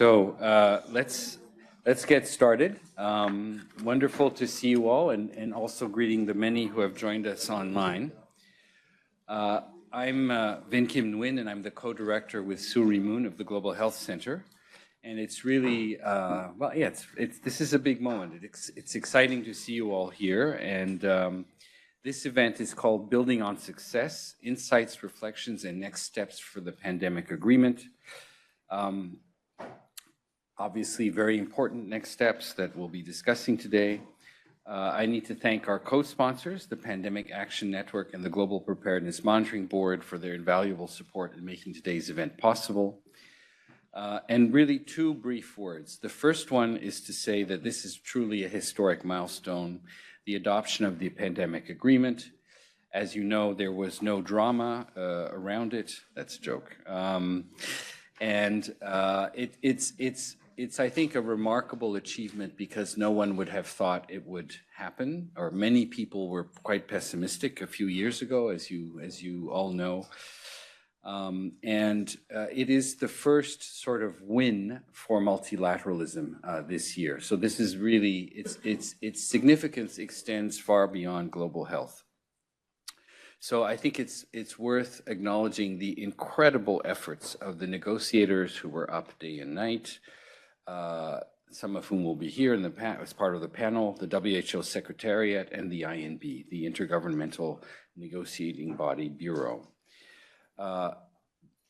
Let's get started. Wonderful to see you all, and also greeting the many who have joined us online. I'm Vin Kim Nguyen, and I'm the co-director with Suri Moon of the Global Health Center. And it's really, this is a big moment. It's exciting to see you all here. And this event is called Building on Success, Insights, Reflections, and Next Steps for the Pandemic Agreement. Obviously, very important next steps that we'll be discussing today. I need to thank our co-sponsors, the Pandemic Action Network and the Global Preparedness Monitoring Board, for their invaluable support in making today's event possible. And really two brief words. The first one is to say that this is truly a historic milestone, the adoption of the pandemic agreement. As you know, there was no drama around it. That's a joke. It's, I think, a remarkable achievement because no one would have thought it would happen, or many people were quite pessimistic a few years ago, as you all know. It is the first sort of win for multilateralism this year. So this is really, its significance extends far beyond global health. So I think it's worth acknowledging the incredible efforts of the negotiators who were up day and night, some of whom will be here as part of the panel, the WHO Secretariat and the INB, the Intergovernmental Negotiating Body Bureau.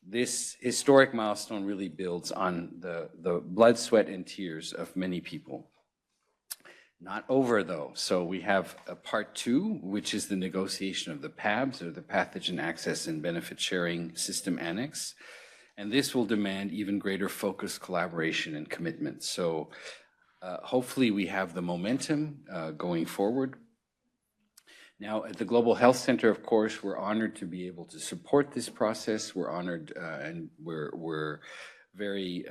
This historic milestone really builds on the blood, sweat, and tears of many people. Not over, though. So we have a part two, which is the negotiation of the PABs, or the Pathogen Access and Benefit Sharing System Annex. And this will demand even greater focus, collaboration, and commitment. So hopefully we have the momentum going forward. Now, at the Global Health Center, of course, we're honored to be able to support this process. We're honored and we're very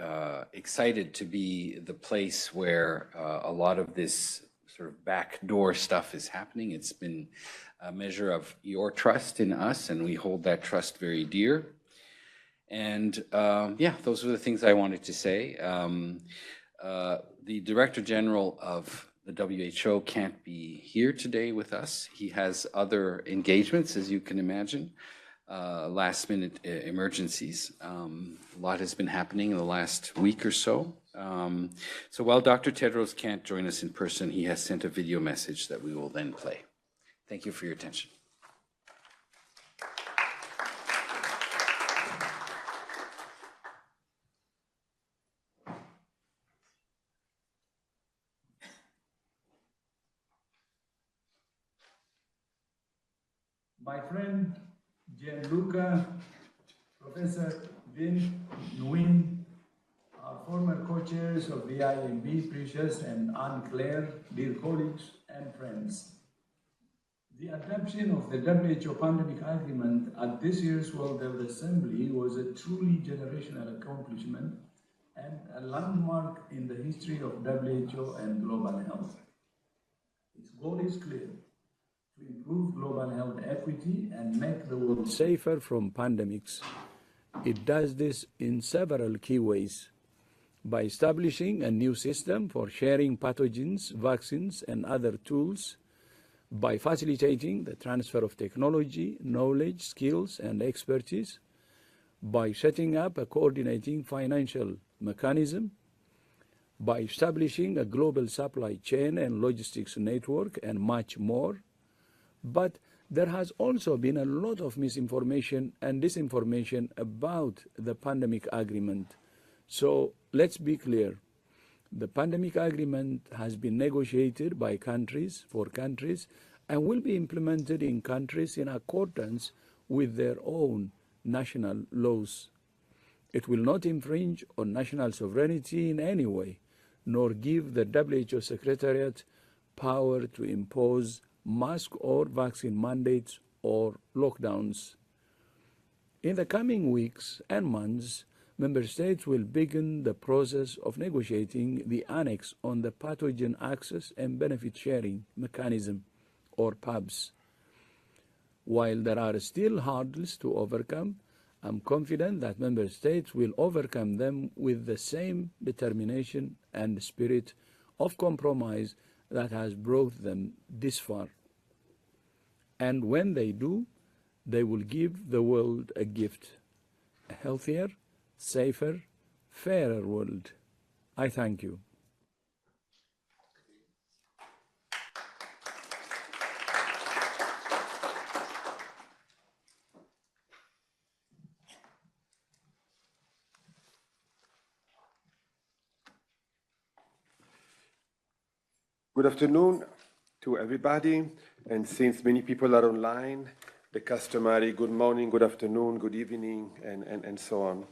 excited to be the place where a lot of this sort of backdoor stuff is happening. It's been a measure of your trust in us, and we hold that trust very dear. And those are the things I wanted to say. The Director General of the WHO can't be here today with us. He has other engagements, as you can imagine, last-minute emergencies. A lot has been happening in the last week or so. So while Dr. Tedros can't join us in person, he has sent a video message that we will then play. Thank you for your attention. My friend Gianluca, Professor Vin Nguyen, former co-chairs of the INB, Precious and Anne Claire, dear colleagues and friends. The adoption of the WHO Pandemic Agreement at this year's World Health Assembly was a truly generational accomplishment and a landmark in the history of WHO and global health. Its goal is clear: to improve global health equity and make the world safer from pandemics. It does this in several key ways: by establishing a new system for sharing pathogens, vaccines, and other tools, by facilitating the transfer of technology, knowledge, skills, and expertise, by setting up a coordinating financial mechanism, by establishing a global supply chain and logistics network, and much more. But there has also been a lot of misinformation and disinformation about the pandemic agreement. So let's be clear. The pandemic agreement has been negotiated by countries, for countries, and will be implemented in countries in accordance with their own national laws. It will not infringe on national sovereignty in any way, nor give the WHO Secretariat power to impose mask or vaccine mandates or lockdowns. In the coming weeks and months, Member States will begin the process of negotiating the annex on the Pathogen Access and Benefit Sharing Mechanism, or PABs. While there are still hurdles to overcome, I'm confident that member states will overcome them with the same determination and spirit of compromise that has brought them this far. And when they do, they will give the world a gift, a healthier, safer, fairer world. I thank you. Good afternoon to everybody, and since many people are online, the customary good morning, good afternoon, good evening, and so on.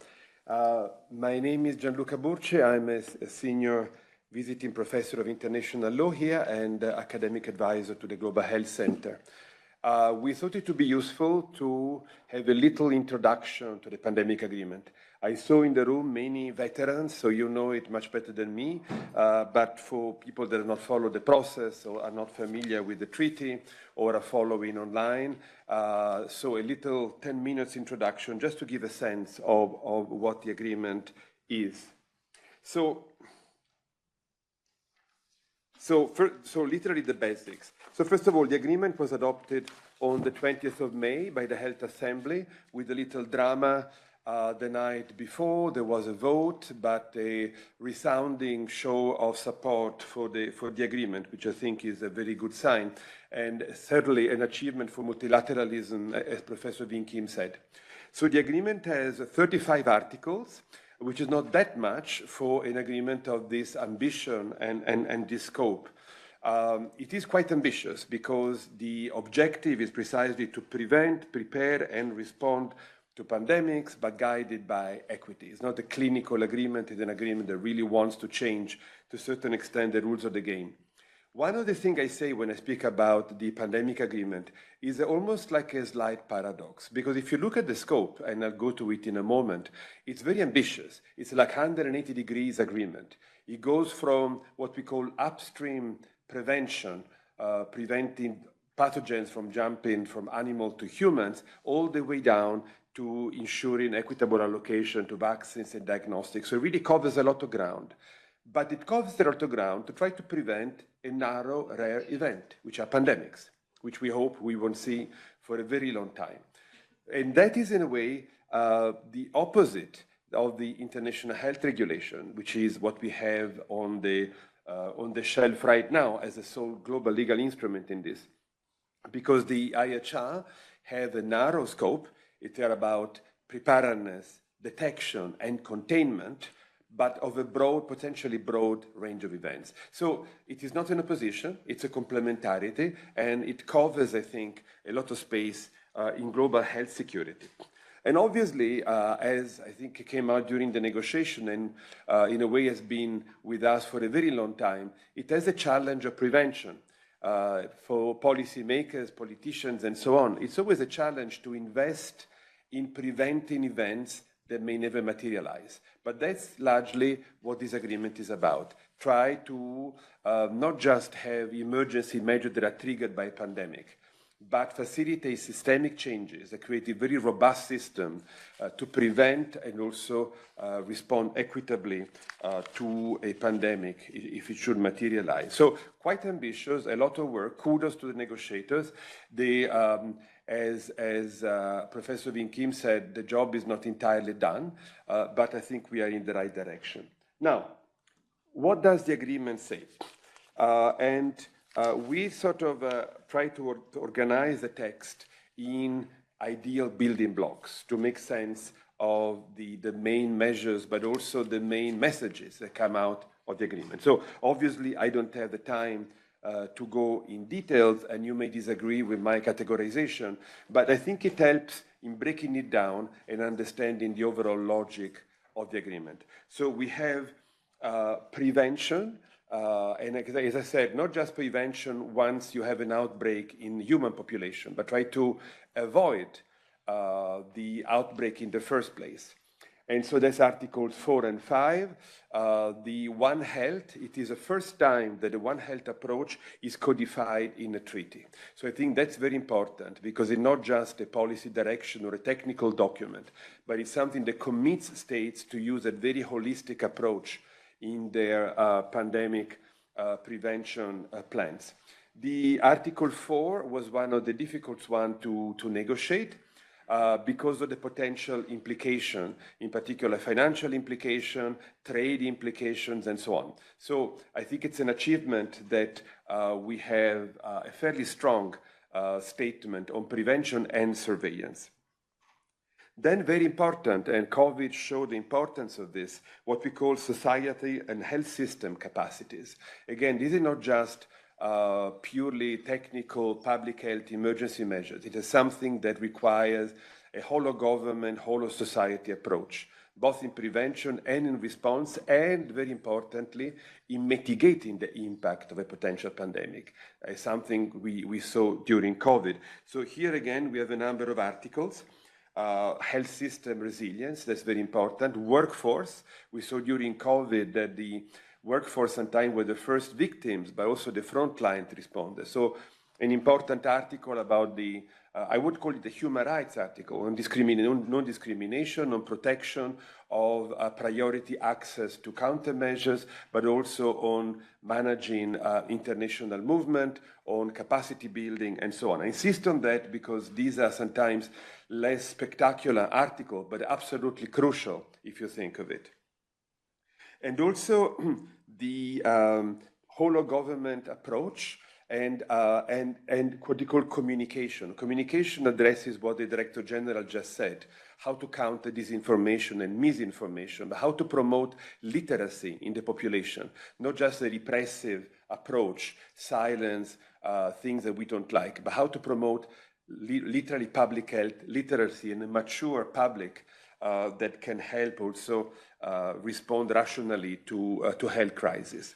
My name is Gianluca Burce. I'm a senior visiting professor of international law here and academic advisor to the Global Health Center. We thought it would be useful to have a little introduction to the pandemic agreement. I saw in the room many veterans, so you know it much better than me, but for people that have not followed the process or are not familiar with the treaty or are following online, so a little 10 minutes introduction just to give a sense of what the agreement is. So literally the basics. So first of all, the agreement was adopted on the 20th of May by the Health Assembly with a little drama. The night before there was a vote, but a resounding show of support for the agreement, which I think is a very good sign, and certainly an achievement for multilateralism, as Professor Wing Kim said. So the agreement has 35 articles, which is not that much for an agreement of this ambition and this scope. It is quite ambitious because the objective is precisely to prevent, prepare, and respond to pandemics, but guided by equity. It's not a clinical agreement, it's an agreement that really wants to change, to a certain extent, the rules of the game. One of the things I say when I speak about the pandemic agreement is almost like a slight paradox, because if you look at the scope, and I'll go to it in a moment, it's very ambitious. It's like 180 degrees agreement. It goes from what we call upstream prevention, preventing pathogens from jumping from animal to humans, all the way down to ensuring equitable allocation to vaccines and diagnostics. So it really covers a lot of ground. But it covers a lot of ground to try to prevent a narrow, rare event, which are pandemics, which we hope we won't see for a very long time. And that is, in a way, the opposite of the international health regulation, which is what we have on the shelf right now as a sole global legal instrument in this. Because the IHR have a narrow scope. It's about preparedness, detection, and containment, but of a broad, potentially broad range of events. So it is not an opposition, it's a complementarity, and it covers, I think, a lot of space in global health security. And obviously, as I think it came out during the negotiation and in a way has been with us for a very long time, it has a challenge of prevention. For policymakers, politicians, and so on, it's always a challenge to invest in preventing events that may never materialize. But that's largely what this agreement is about. Try to not just have emergency measures that are triggered by a pandemic, but facilitate systemic changes that create a very robust system to prevent and also respond equitably to a pandemic if it should materialize. So quite ambitious, a lot of work. Kudos to the negotiators. They, as Professor Wing Kim said, the job is not entirely done, but I think we are in the right direction. Now, what does the agreement say? We sort of try to organize the text in ideal building blocks to make sense of the main measures, but also the main messages that come out of the agreement. So obviously, I don't have the time to go in details, and you may disagree with my categorization, but I think it helps in breaking it down and understanding the overall logic of the agreement. So we have prevention, and as I said, not just prevention once you have an outbreak in the human population, but try to avoid the outbreak in the first place. And so that's Articles 4 and 5. The One Health, it is the first time that the One Health approach is codified in a treaty. So I think that's very important because it's not just a policy direction or a technical document, but it's something that commits states to use a very holistic approach in their pandemic prevention plans. The Article 4 was one of the difficult ones to negotiate. Because of the potential implication, in particular financial implication, trade implications, and so on. So I think it's an achievement that we have a fairly strong statement on prevention and surveillance. Then very important, and COVID showed the importance of this, what we call society and health system capacities. Again, this is not just purely technical public health emergency measures. It is something that requires a whole of government, whole of society approach, both in prevention and in response, and very importantly, in mitigating the impact of a potential pandemic, something we saw during COVID. So here again, we have a number of articles. Health system resilience, that's very important. Workforce, we saw during COVID that the workforce sometimes were the first victims, but also the frontline responders. So an important article about the, I would call it the human rights article on non-discrimination, on protection of priority access to countermeasures, but also on managing international movement, on capacity building, and so on. I insist on that because these are sometimes less spectacular articles, but absolutely crucial if you think of it. And also the whole of government approach and what you call communication. Communication addresses what the Director General just said, how to counter disinformation and misinformation, but how to promote literacy in the population, not just a repressive approach, silence, things that we don't like, but how to promote literally public health, literacy, and a mature public that can help also respond rationally to health crisis.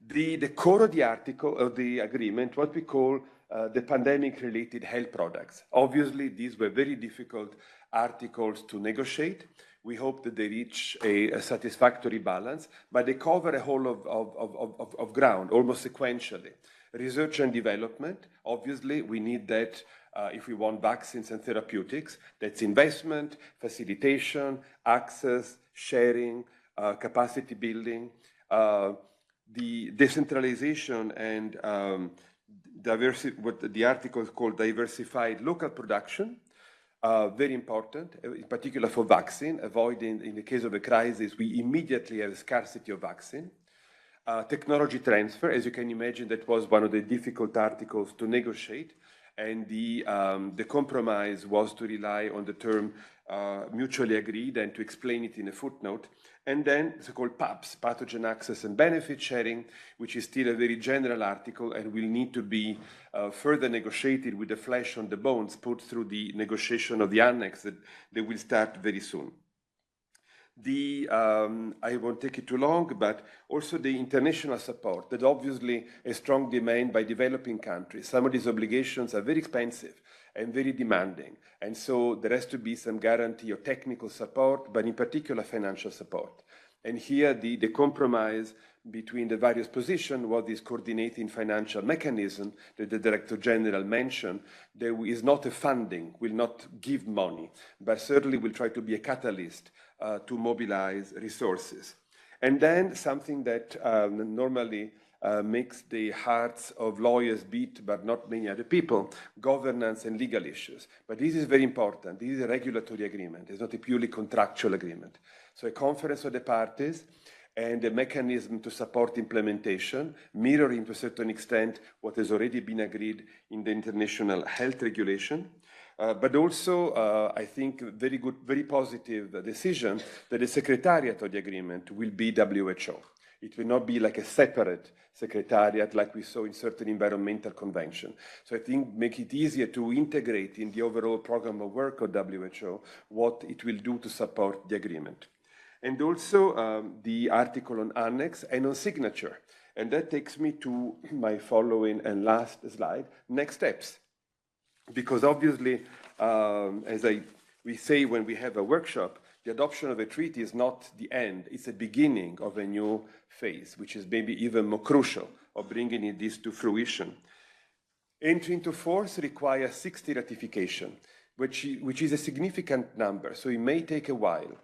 The core of the article, of the agreement, what we call the pandemic-related health products. Obviously, these were very difficult articles to negotiate. We hope that they reach a satisfactory balance, but they cover a whole of ground, almost sequentially. Research and development, obviously, we need that if we want vaccines and therapeutics. That's investment, facilitation, access, sharing, capacity building, the decentralization and what the article is called diversified local production, very important, in particular for vaccine, avoiding, in the case of a crisis, we immediately have scarcity of vaccine. Technology transfer, as you can imagine, that was one of the difficult articles to negotiate, and the compromise was to rely on the term mutually agreed and to explain it in a footnote. And then so-called PAPs, pathogen access and benefit sharing, which is still a very general article and will need to be further negotiated with the flesh on the bones put through the negotiation of the annex that they will start very soon. I won't take it too long, but also the international support. There's obviously a strong demand by developing countries. Some of these obligations are very expensive and very demanding. And so there has to be some guarantee of technical support, but in particular financial support. And here the compromise between the various positions was this coordinating financial mechanism that the Director General mentioned. There is not a funding, will not give money, but certainly will try to be a catalyst to mobilize resources. And then something that normally makes the hearts of lawyers beat, but not many other people, governance and legal issues. But this is very important. This is a regulatory agreement. It's not a purely contractual agreement. So a conference of the parties and a mechanism to support implementation, mirroring to a certain extent what has already been agreed in the international health regulation. But also, I think, very good, very positive decision that the secretariat of the agreement will be WHO. It will not be like a separate secretariat like we saw in certain environmental conventions. So I think make it easier to integrate in the overall program of work of WHO what it will do to support the agreement. And also the article on annex and on signature. And that takes me to my following and last slide, next steps. Because obviously, as we say when we have a workshop, The adoption of a treaty is not the end, it's the beginning of a new phase, which is maybe even more crucial of bringing this to fruition. Entry into force requires 60 ratification, which is a significant number, so it may take a while,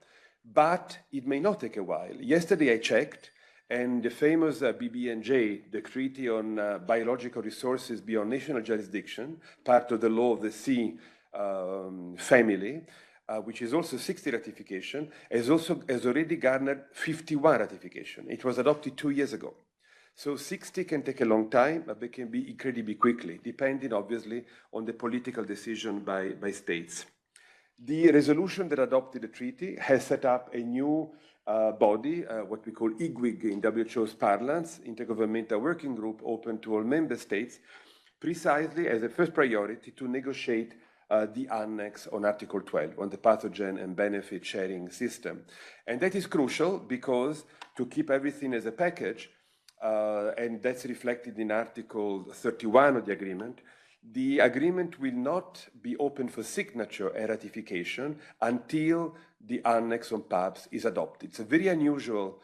but it may not take a while. Yesterday I checked, and the famous BBNJ, the Treaty on Biological Resources Beyond National Jurisdiction, part of the Law of the Sea family, which is also 60 ratification, has already garnered 51 ratification. It was adopted 2 years ago. So 60 can take a long time, but they can be incredibly quickly, depending obviously on the political decision by states. The resolution that adopted the treaty has set up a new body, what we call IGWIG in WHO's parlance, Intergovernmental Working Group, open to all member states, precisely as a first priority to negotiate the annex on Article 12, on the pathogen and benefit sharing system. And that is crucial because to keep everything as a package, and that's reflected in Article 31 of the agreement will not be open for signature and ratification until the annex on PABs is adopted. It's a very unusual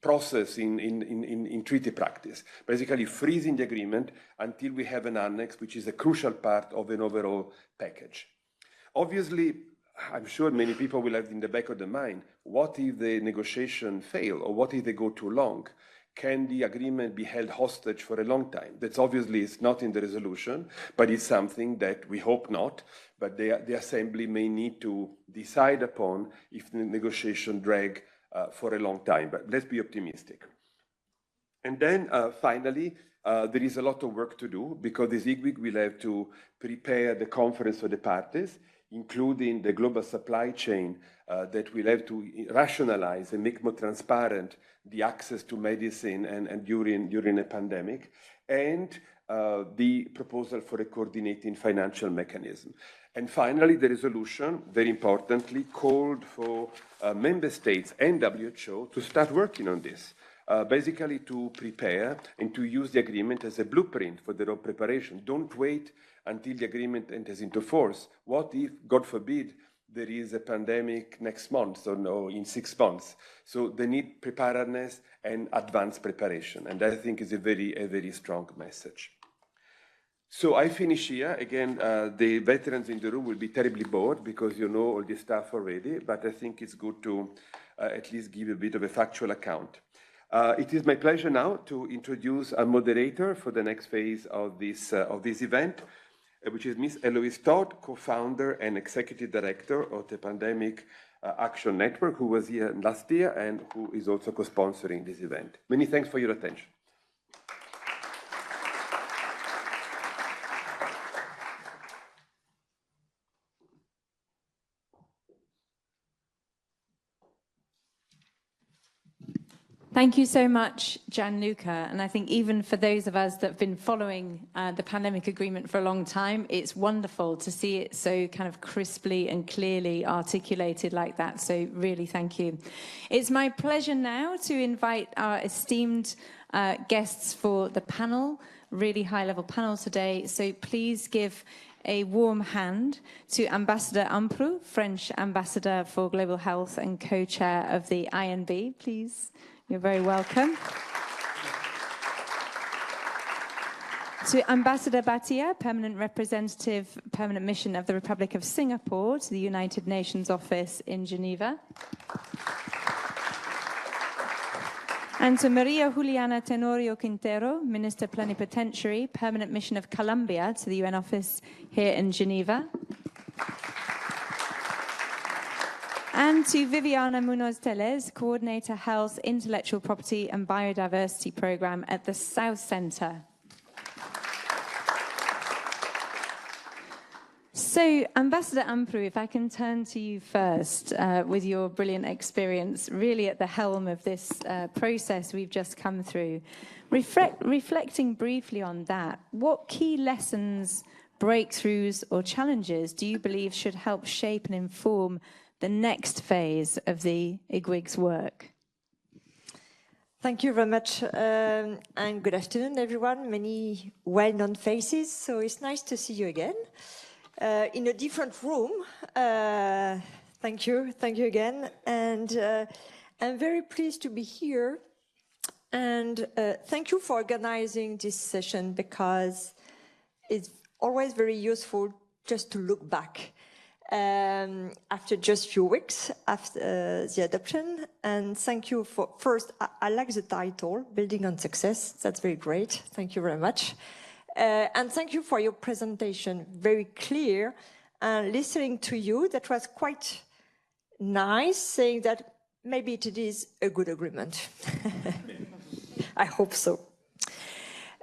process in treaty practice, basically freezing the agreement until we have an annex, which is a crucial part of an overall package. Obviously, I'm sure many people will have in the back of their mind, what if the negotiation fail, or what if they go too long? Can the agreement be held hostage for a long time? That's obviously it's not in the resolution, but it's something that we hope not, but the Assembly may need to decide upon if the negotiation drag for a long time, but let's be optimistic. And then finally, there is a lot of work to do because this IGWIG will have to prepare the conference of the parties, including the global supply chain that will have to rationalize and make more transparent the access to medicine and during a pandemic, and the proposal for a coordinating financial mechanism. And finally, the resolution, very importantly, called for member states and WHO to start working on this, basically to prepare and to use the agreement as a blueprint for their own preparation. Don't wait until the agreement enters into force. What if, God forbid, there is a pandemic next month or no, in 6 months? So they need preparedness and advanced preparation, and I think is a very strong message. So I finish here. Again, the veterans in the room will be terribly bored because you know all this stuff already, but I think it's good to at least give a bit of a factual account. It is my pleasure now to introduce a moderator for the next phase of this event, which is Ms. Eloise Todd, co-founder and executive director of the Pandemic Action Network, who was here last year and who is also co-sponsoring this event. Many thanks for your attention. Thank you so much, Gianluca. And I think even for those of us that have been following the pandemic agreement for a long time, it's wonderful to see it so kind of crisply and clearly articulated like that. So really, thank you. It's my pleasure now to invite our esteemed guests for the panel, really high-level panel today. So please give a warm hand to Ambassador Amprou, French Ambassador for Global Health and co-chair of the INB, please. You're very welcome. To Ambassador Bhatia, Permanent Representative, Permanent Mission of the Republic of Singapore to the United Nations Office in Geneva. And to Maria Juliana Tenorio Quintero, Minister Plenipotentiary, Permanent Mission of Colombia to the UN Office here in Geneva. And to Viviana Munoz-Teles, Coordinator Health, Intellectual Property and Biodiversity Programme at the South Centre. So, Ambassador Amprou, if I can turn to you first with your brilliant experience really at the helm of this process we've just come through. Reflecting briefly on that, what key lessons, breakthroughs or challenges do you believe should help shape and inform the next phase of the IGWIG's work? Thank you very much, and good afternoon, everyone. Many well-known faces, so it's nice to see you again. in a different room. Thank you again. And I'm very pleased to be here. And thank you for organizing this session, because it's always very useful just to look back after just a few weeks after the adoption. And thank you for, first, I like the title, Building on Success. That's very great. Thank you very much. And thank you for your presentation, very clear. And listening to you, that was quite nice, saying that maybe it is a good agreement. I hope so.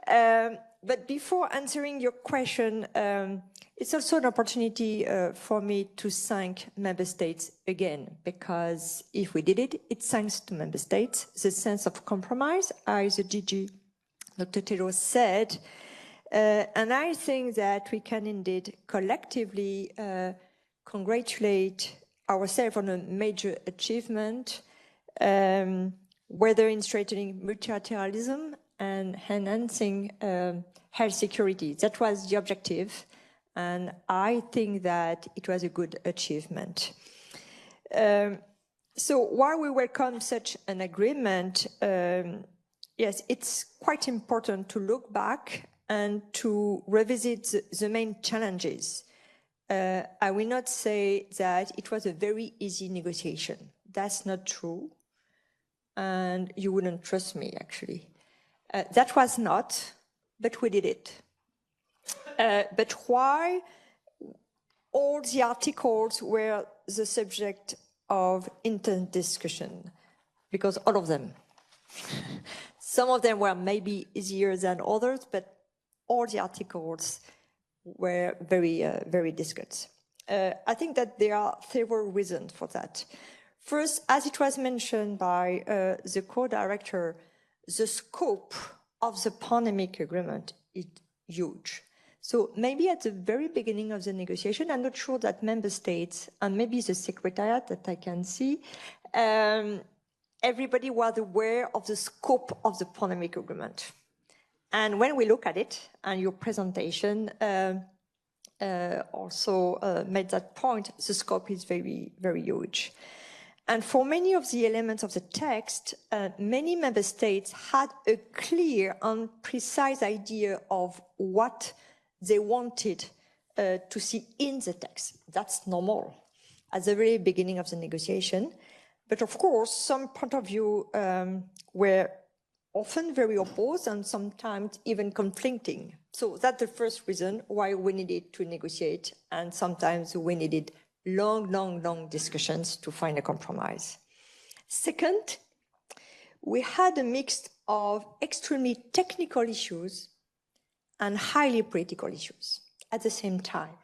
But before answering your question, it's also an opportunity for me to thank member states again, because if we did it, it's thanks to member states, the sense of compromise, as the DG Dr. Tero said. And I think that we can indeed collectively congratulate ourselves on a major achievement, whether in strengthening multilateralism and enhancing health security. That was the objective, and I think that it was a good achievement. So while we welcome such an agreement, yes, it's quite important to look back and to revisit the main challenges. I will not say that it was a very easy negotiation. That's not true. And you wouldn't trust me, actually. That was not, but we did it. But why? All the articles were the subject of intense discussion, because all of them. Some of them were maybe easier than others, but all the articles were very discussed. I think that there are several reasons for that. First, as it was mentioned by the co-director, the scope of the pandemic agreement is huge. So maybe at the very beginning of the negotiation, I'm not sure that member states, and maybe the secretariat that I can see, everybody was aware of the scope of the pandemic agreement. And when we look at it, and your presentation also made that point, the scope is very huge. And for many of the elements of the text, many member states had a clear and precise idea of what they wanted to see in the text. That's normal at the very beginning of the negotiation. But of course, some point of view were often very opposed and sometimes even conflicting. So that's the first reason why we needed to negotiate, and sometimes we needed long discussions to find a compromise. Second, we had a mix of extremely technical issues and highly political issues at the same time.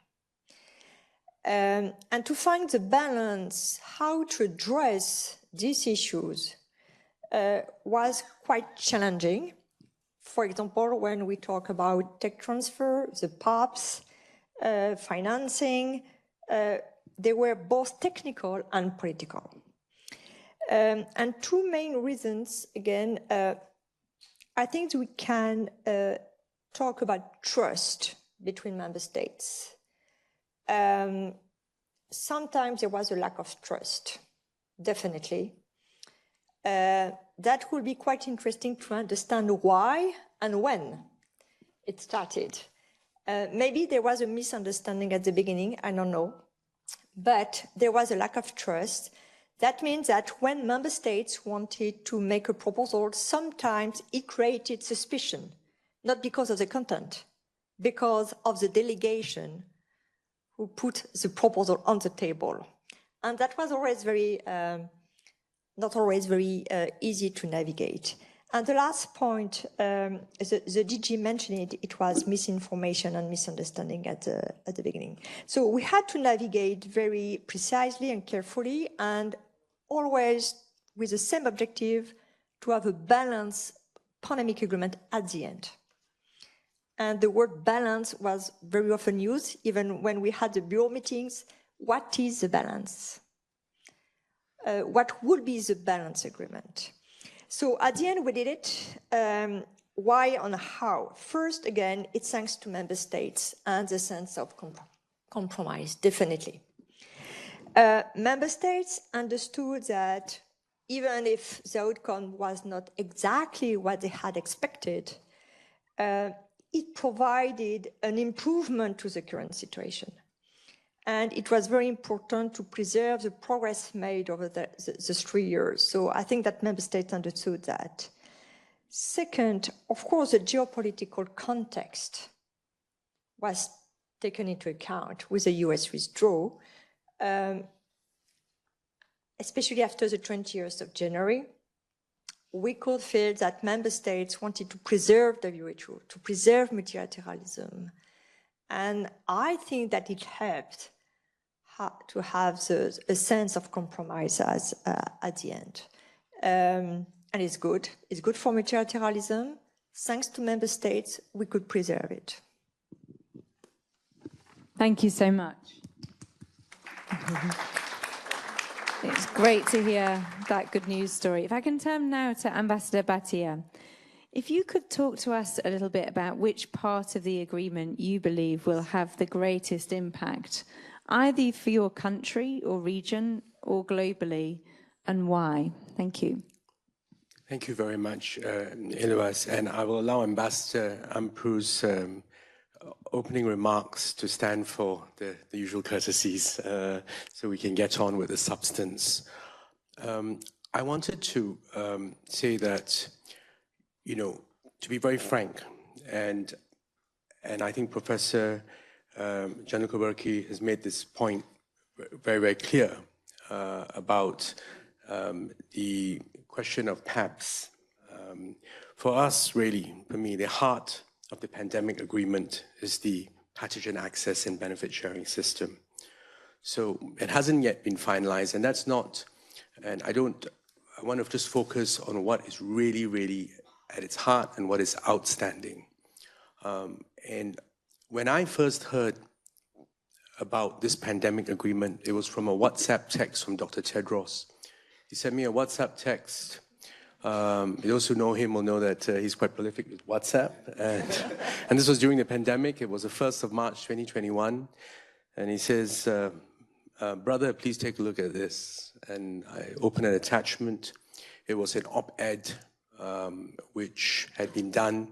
And to find the balance, how to address these issues was quite challenging. For example, when we talk about tech transfer, the PAPs, financing, they were both technical and political. And two main reasons, again, I think we can talk about trust between member states. Sometimes there was a lack of trust, definitely. That would be quite interesting to understand why and when it started. Maybe there was a misunderstanding at the beginning, I don't know, but there was a lack of trust. That means that when member states wanted to make a proposal, sometimes it created suspicion, not because of the content, because of the delegation who put the proposal on the table. And that was always not always very easy to navigate. And the last point, the DG mentioned it was misinformation and misunderstanding at the beginning. So we had to navigate very precisely and carefully, and always with the same objective, to have a balanced pandemic agreement at the end. And the word balance was very often used, even when we had the bureau meetings. What is the balance? What would be the balance agreement? So at the end, we did it. Why and how? First, again, it's thanks to member states and the sense of compromise, definitely. Member states understood that even if the outcome was not exactly what they had expected, it provided an improvement to the current situation. And it was very important to preserve the progress made over the 3 years. So I think that member states understood that. Second, of course, the geopolitical context was taken into account with the US withdrawal, especially after the 20th of January. We could feel that member states wanted to preserve WHO, to preserve multilateralism. And I think that it helped to have a sense of compromise at the end. And it's good. It's good for multilateralism. Thanks to member states, we could preserve it. Thank you so much. It's great to hear that good news story. If I can turn now to Ambassador Bhatia. If you could talk to us a little bit about which part of the agreement you believe will have the greatest impact, either for your country or region or globally, and why? Thank you. Thank you very much, Eloise. And I will allow Ambassador Ampou's opening remarks to stand for the usual courtesies so we can get on with the substance. I wanted to say that, you know, to be very frank, and I think Professor Gianluca Berchi has made this point very, very clear about the question of PABs. For us, really, for me, the heart of the pandemic agreement is the pathogen access and benefit sharing system. So it hasn't yet been finalized, and that's not, and I want to just focus on what is really, really at its heart and what is outstanding. And when I first heard about this pandemic agreement, it was from a WhatsApp text from Dr. Tedros. He sent me a WhatsApp text. Those who know him will know that he's quite prolific with WhatsApp. And this was during the pandemic. It was the 1st of March, 2021. And he says, brother, please take a look at this. And I opened an attachment. It was an op-ed which had been done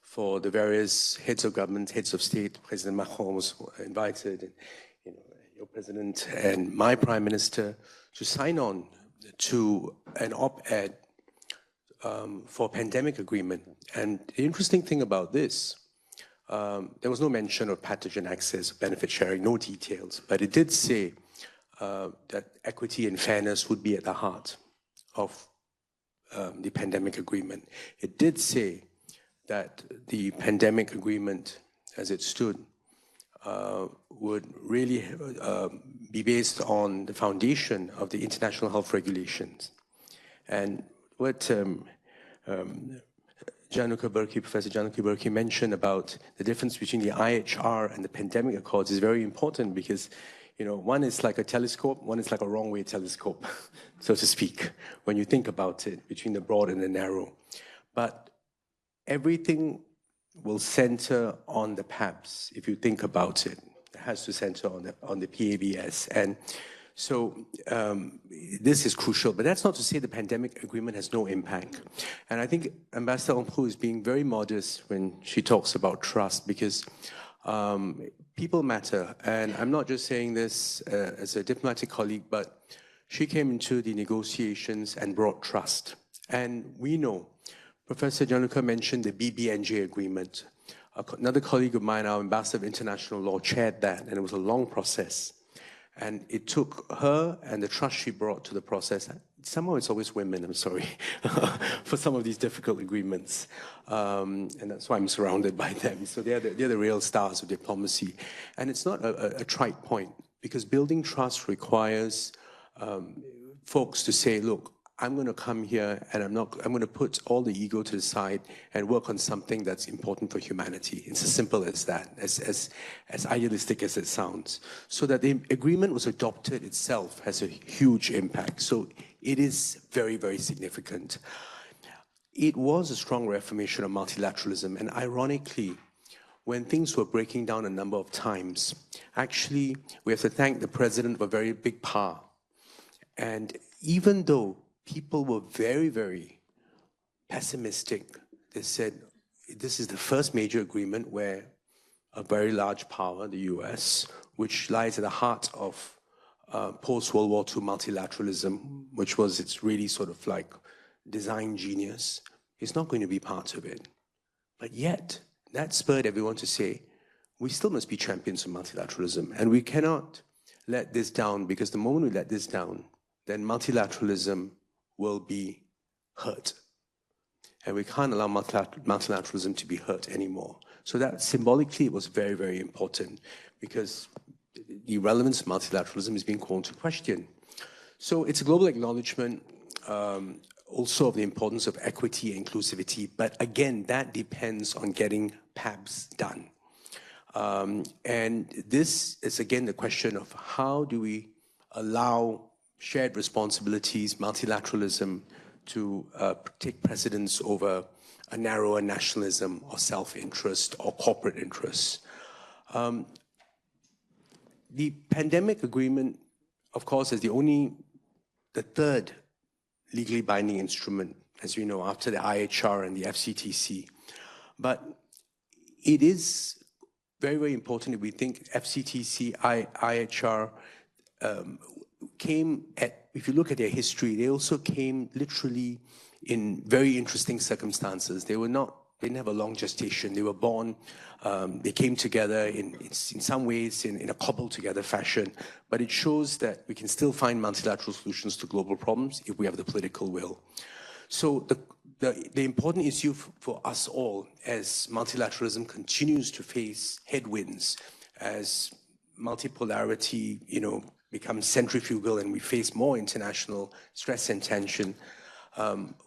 for the various heads of government, heads of state. President Macron was invited, and, you know, your president and my prime minister to sign on to an op-ed for pandemic agreement. And the interesting thing about this, there was no mention of pathogen access, benefit sharing, no details, but it did say that equity and fairness would be at the heart of the pandemic agreement. It did say that the pandemic agreement, as it stood, would really be based on the foundation of the international health regulations. And what Gianluca Berchi, Professor Gianluca Berchi mentioned about the difference between the IHR and the pandemic accords is very important because, you know, one is like a telescope, one is like a wrong-way telescope, so to speak, when you think about it, between the broad and the narrow. But everything will center on the PABs, if you think about it. It has to center on the PABS. And so this is crucial, but that's not to say the pandemic agreement has no impact. And I think Ambassador Ampou is being very modest when she talks about trust, because people matter. And I'm not just saying this as a diplomatic colleague, but she came into the negotiations and brought trust. And we know, Professor Gianluca mentioned the BBNJ agreement. Another colleague of mine, our Ambassador of International Law, chaired that, and it was a long process. And it took her and the trust she brought to the process. Somehow it's always women, I'm sorry, for some of these difficult agreements. And that's why I'm surrounded by them. So they're the real stars of diplomacy. And it's not a trite point, because building trust requires folks to say, look, I'm going to come here and I'm going to put all the ego to the side and work on something that's important for humanity. It's as simple as that, as idealistic as it sounds. So that the agreement was adopted itself has a huge impact. So it is very, very significant. It was a strong reaffirmation of multilateralism. And ironically, when things were breaking down a number of times, actually, we have to thank the president of a very big power. And even though people were very, very pessimistic, they said, this is the first major agreement where a very large power, the US, which lies at the heart of post-World War II multilateralism, which was its really sort of like design genius, is not going to be part of it. But yet, that spurred everyone to say, we still must be champions of multilateralism, and we cannot let this down, because the moment we let this down, then multilateralism will be hurt. And we can't allow multilateralism to be hurt anymore. So that symbolically, it was very, very important, because the relevance of multilateralism is being called into question. So it's a global acknowledgement also of the importance of equity and inclusivity, but again, that depends on getting PABs done. And this is again the question of how do we allow shared responsibilities, multilateralism to take precedence over a narrower nationalism or self-interest or corporate interests. The pandemic agreement, of course, is the third legally binding instrument, as you know, after the IHR and the FCTC. But it is very, very important that we think FCTC, IHR came at, if you look at their history, they also came literally in very interesting circumstances. They didn't have a long gestation. They were born, they came together in some ways in a cobbled together fashion, but it shows that we can still find multilateral solutions to global problems if we have the political will. So the important issue for us all as multilateralism continues to face headwinds, as multipolarity, becomes centrifugal and we face more international stress and tension.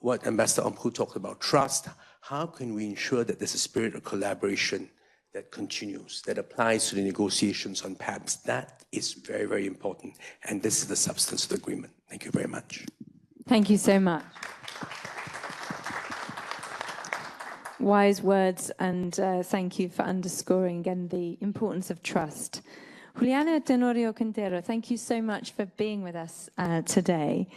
What Ambassador Ampu talked about, trust. How can we ensure that there's a spirit of collaboration that continues, that applies to the negotiations on PABs? That is very, very important. And this is the substance of the agreement. Thank you very much. Thank you so much. Wise words, and thank you for underscoring again the importance of trust. Juliana Tenorio Quintero, thank you so much for being with us today.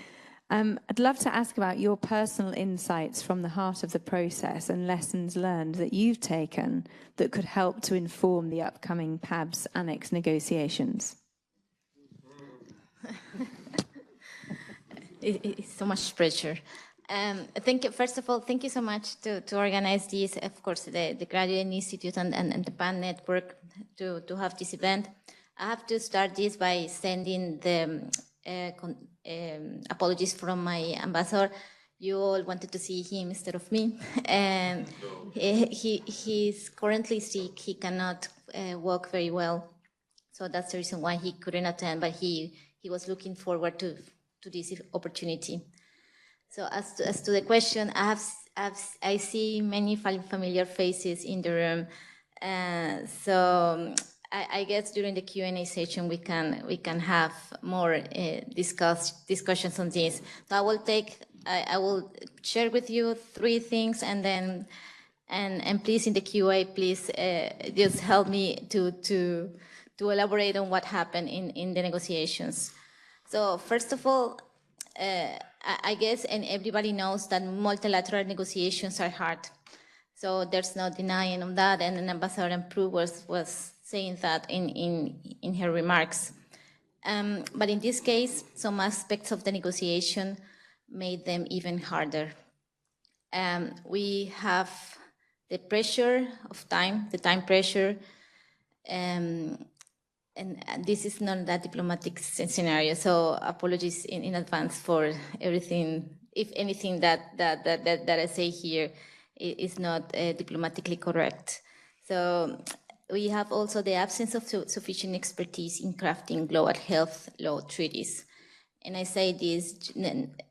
I'd love to ask about your personal insights from the heart of the process and lessons learned that you've taken that could help to inform the upcoming PABs Annex negotiations. It's so much pressure. First of all, thank you so much to organize this, of course, the Graduate Institute and the PAN Network to have this event. I have to start this by sending the apologies from my ambassador. You all wanted to see him instead of me. And he's currently sick. He cannot walk very well. So that's the reason why he couldn't attend, but he was looking forward to this opportunity. So as to the question, I see many familiar faces in the room. So I guess during the Q&A session we can have more discussions on this. So I will share with you 3 things, and then and please in the QA, please just help me to elaborate on what happened in the negotiations. So first of all, I guess, and everybody knows that multilateral negotiations are hard. So there's no denying of that, and Ambassador Ampu was saying that in her remarks. But in this case, some aspects of the negotiation made them even harder. We have the pressure of time, the time pressure, and this is not that diplomatic scenario. So apologies in advance for everything, if anything that I say here is not diplomatically correct. So we have also the absence of sufficient expertise in crafting global health law treaties. And I say this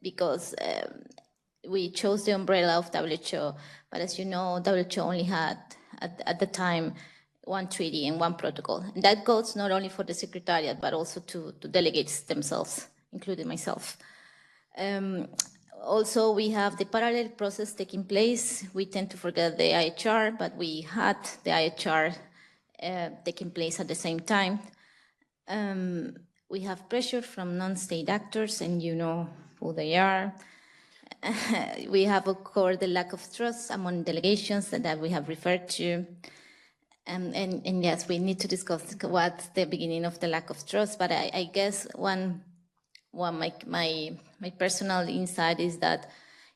because we chose the umbrella of WHO, but as you know, WHO only had, at the time, 1 treaty and 1 protocol. And that goes not only for the Secretariat, but also to delegates themselves, including myself. Also, we have the parallel process taking place. We tend to forget the IHR, but we had the IHR taking place at the same time. We have pressure from non-state actors, and you know who they are. We have, of course, the lack of trust among delegations that we have referred to. And yes, we need to discuss what's the beginning of the lack of trust. But I guess my personal insight is that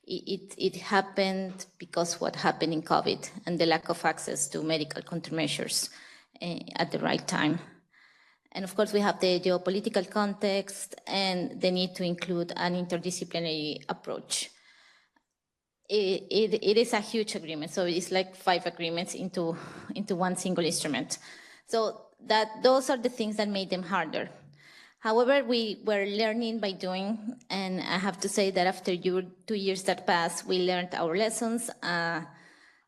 it happened because what happened in COVID and the lack of access to medical countermeasures at the right time. And of course, we have the geopolitical context and the need to include an interdisciplinary approach. It is a huge agreement, so it's like 5 agreements into one single instrument. So those are the things that made them harder. However, we were learning by doing, and I have to say that after 2 years that passed, we learned our lessons,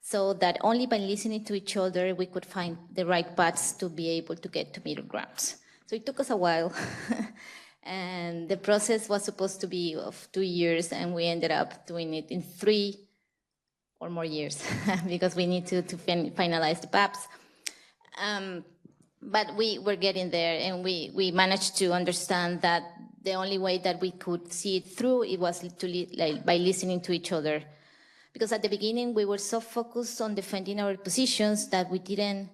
so that only by listening to each other, we could find the right paths to be able to get to middle grounds. So it took us a while. And the process was supposed to be of 2 years, and we ended up doing it in 3 or more years because we need to finalize the PAPs. But we were getting there, and we managed to understand that the only way that we could see it through it was by listening to each other. Because at the beginning, we were so focused on defending our positions that we didn't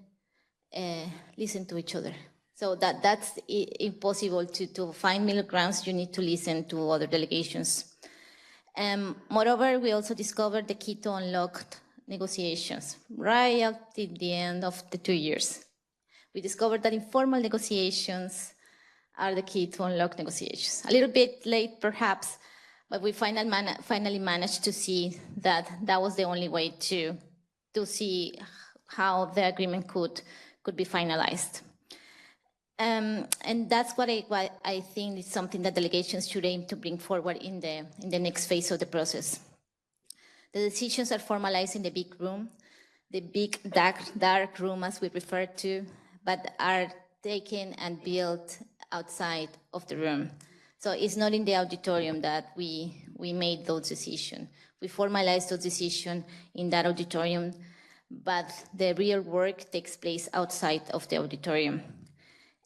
listen to each other. So that's impossible to find middle grounds. You need to listen to other delegations. Moreover, we also discovered the key to unlock negotiations right at the end of the 2 years. We discovered that informal negotiations are the key to unlock negotiations. A little bit late, perhaps, but we finally managed to see that that was the only way to see how the agreement could be finalized. And that's what I think is something that delegations should aim to bring forward in the next phase of the process. The decisions are formalized in the big room, the big dark room as we refer to, but are taken and built outside of the room. So it's not in the auditorium that we made those decisions. We formalized those decisions in that auditorium, but the real work takes place outside of the auditorium.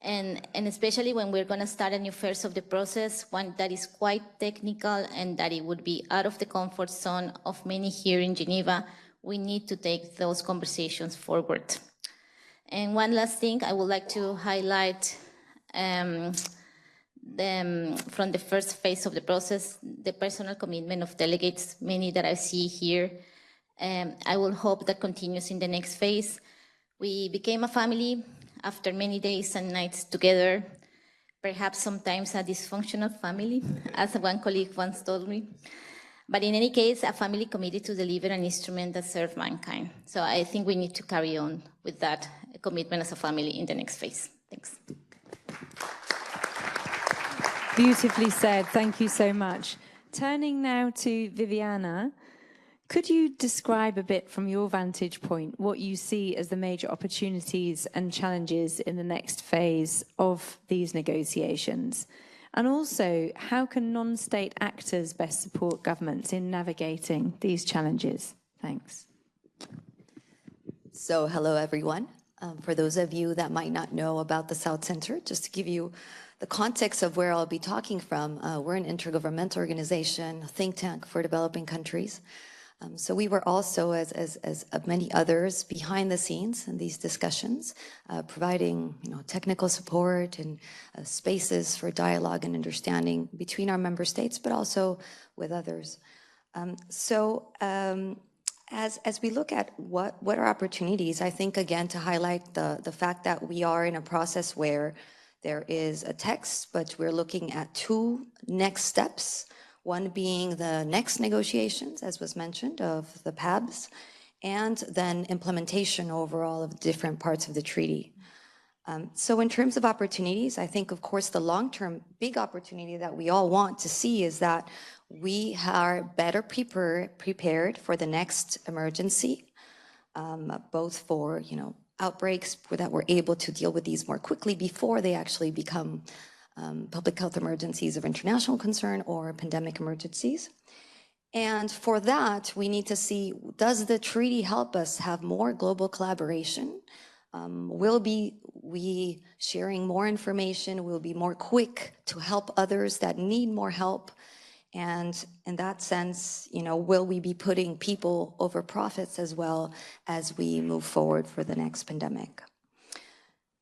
And especially when we're going to start a new phase of the process, one that is quite technical and that it would be out of the comfort zone of many here in Geneva, we need to take those conversations forward. And one last thing I would like to highlight from the first phase of the process, the personal commitment of delegates, many that I see here. I will hope that continues in the next phase. We became a family after many days and nights together, perhaps sometimes a dysfunctional family, as one colleague once told me. But in any case, a family committed to deliver an instrument that served mankind. So I think we need to carry on with that commitment as a family in the next phase. Thanks. Beautifully said. Thank you so much. Turning now to Viviana, could you describe a bit from your vantage point what you see as the major opportunities and challenges in the next phase of these negotiations? And also, how can non-state actors best support governments in navigating these challenges? Thanks. So, hello, everyone. For those of you that might not know about the South Center, just to give you the context of where I'll be talking from, we're an intergovernmental organization, a think tank for developing countries. So we were also, as many others, behind the scenes in these discussions, providing technical support and spaces for dialogue and understanding between our member states, but also with others. As we look at what are opportunities, I think, again, to highlight the fact that we are in a process where there is a text, but we're looking at 2 next steps. One being the next negotiations, as was mentioned, of the PABs, and then implementation overall of different parts of the treaty. So in terms of opportunities, I think, of course, the long-term big opportunity that we all want to see is that we are better prepared for the next emergency, both for, outbreaks, that we're able to deal with these more quickly before they actually become public health emergencies of international concern or pandemic emergencies. And for that, we need to see, does the treaty help us have more global collaboration? Will we sharing more information? Will be more quick to help others that need more help? And in that sense, will we be putting people over profits as well as we move forward for the next pandemic?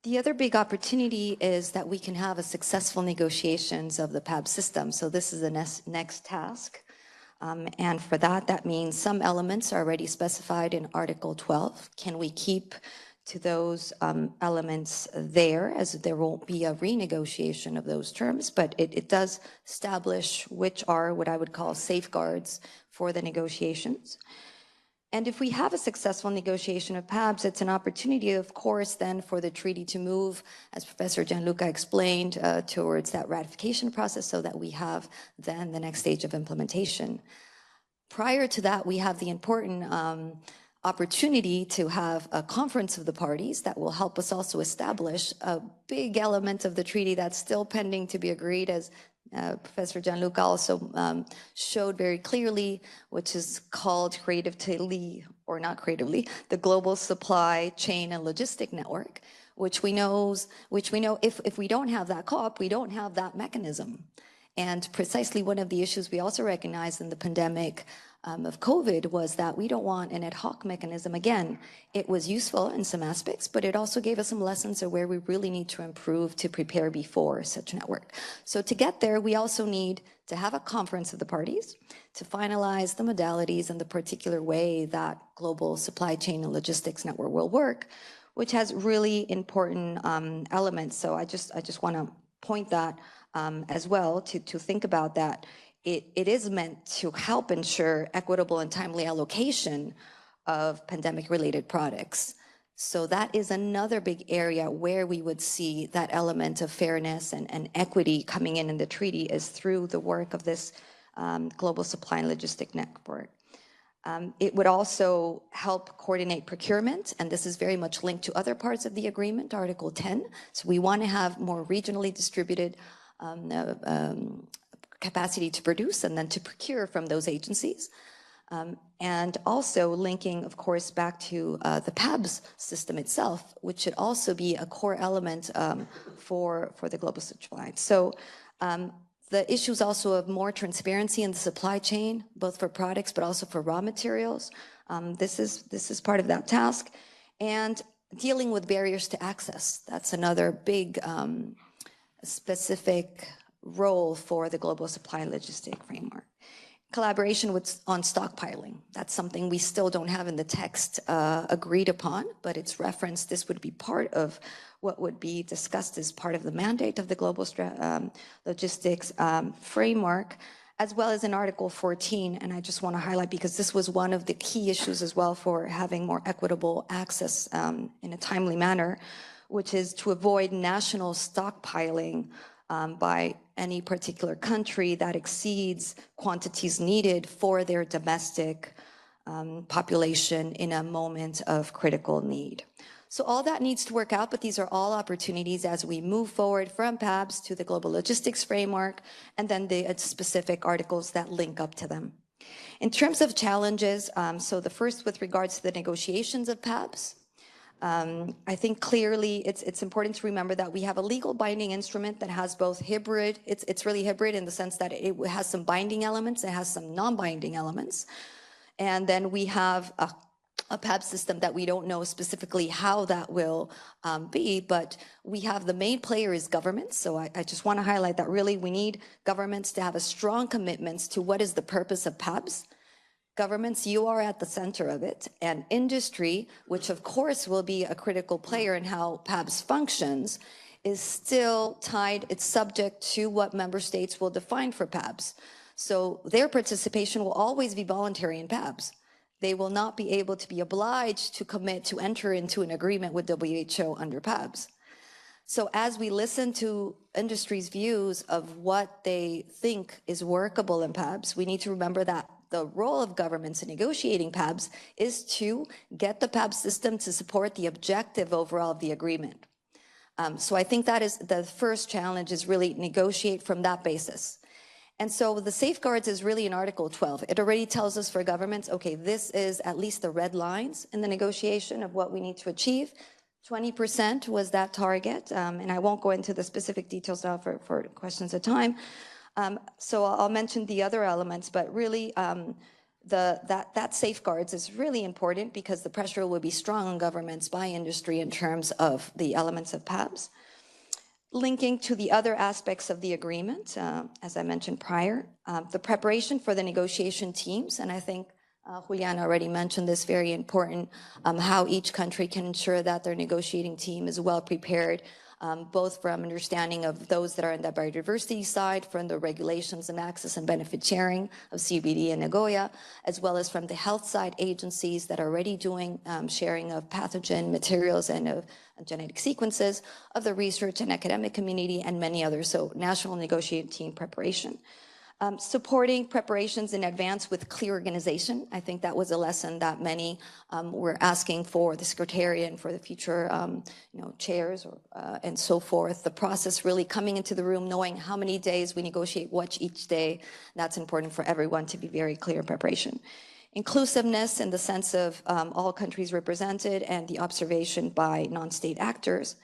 The other big opportunity is that we can have a successful negotiations of the PAB system. So this is the next task. And for that, that means some elements are already specified in Article 12. Can we keep to those elements there, as there won't be a renegotiation of those terms, but it does establish which are what I would call safeguards for the negotiations. And if we have a successful negotiation of PABs, it's an opportunity, of course, then for the treaty to move, as Professor Gianluca explained, towards that ratification process so that we have then the next stage of implementation. Prior to that, we have the important opportunity to have a conference of the parties that will help us also establish a big element of the treaty that's still pending to be agreed, as Professor Gianluca also showed very clearly, which is called creatively, or not creatively, the Global Supply Chain and Logistic Network, which we know if we don't have that COP, we don't have that mechanism. And precisely one of the issues we also recognized in the pandemic of COVID was that we don't want an ad hoc mechanism. Again, it was useful in some aspects, but it also gave us some lessons of where we really need to improve to prepare before such a network. So to get there, we also need to have a conference of the parties to finalize the modalities and the particular way that global supply chain and logistics network will work, which has really important elements. So I just want to point that as well to think about that. It is meant to help ensure equitable and timely allocation of pandemic-related products. So that is another big area where we would see that element of fairness and equity coming in the treaty is through the work of this global supply and logistic network. It would also help coordinate procurement, and this is very much linked to other parts of the agreement, Article 10. So we want to have more regionally distributed capacity to produce and then to procure from those agencies. And also linking, of course, back to the PABs system itself, which should also be a core element for the global supply. So the issues also of more transparency in the supply chain, both for products, but also for raw materials. This is part of that task. And dealing with barriers to access. That's another big specific role for the global supply and logistic framework. Collaboration on stockpiling. That's something we still don't have in the text agreed upon, but it's referenced. This would be part of what would be discussed as part of the mandate of the global logistics framework, as well as in Article 14. And I just want to highlight, because this was one of the key issues as well for having more equitable access in a timely manner, which is to avoid national stockpiling by any particular country that exceeds quantities needed for their domestic population in a moment of critical need. So all that needs to work out, but these are all opportunities as we move forward from PABs to the global logistics framework, and then the specific articles that link up to them. In terms of challenges, so the first with regards to the negotiations of PABs, I think clearly it's important to remember that we have a legal binding instrument that has both hybrid, it's really hybrid in the sense that it has some binding elements, it has some non-binding elements. And then we have a PAB system that we don't know specifically how that will be, but we have the main player is governments. So I just want to highlight that really we need governments to have a strong commitment to what is the purpose of PABs. Governments, you are at the center of it, and industry, which of course will be a critical player in how PABs functions, is still tied, it's subject to what member states will define for PABs. So their participation will always be voluntary in PABs. They will not be able to be obliged to commit to enter into an agreement with WHO under PABs. So as we listen to industry's views of what they think is workable in PABs, we need to remember that the role of governments in negotiating PABs is to get the PAB system to support the objective overall of the agreement. So I think that is the first challenge, is really negotiate from that basis. And so the safeguards is really in Article 12. It already tells us for governments, okay, this is at least the red lines in the negotiation of what we need to achieve. 20% was that target, and I won't go into the specific details now for questions of time. So I'll mention the other elements, but really that safeguards is really important because the pressure will be strong on governments by industry in terms of the elements of PABs. Linking to the other aspects of the agreement, as I mentioned prior, the preparation for the negotiation teams, and I think Juliana already mentioned this, very important, how each country can ensure that their negotiating team is well prepared, both from understanding of those that are in the biodiversity side, from the regulations and access and benefit sharing of CBD and Nagoya, as well as from the health side agencies that are already doing sharing of pathogen materials and of genetic sequences, of the research and academic community, and many others. So national negotiating team preparation. Supporting preparations in advance with clear organization. I think that was a lesson that many were asking for the secretariat and for the future chairs and so forth. The process really coming into the room, knowing how many days we negotiate what each day. That's important for everyone to be very clear in preparation. Inclusiveness in the sense of all countries represented and the observation by non-state actors.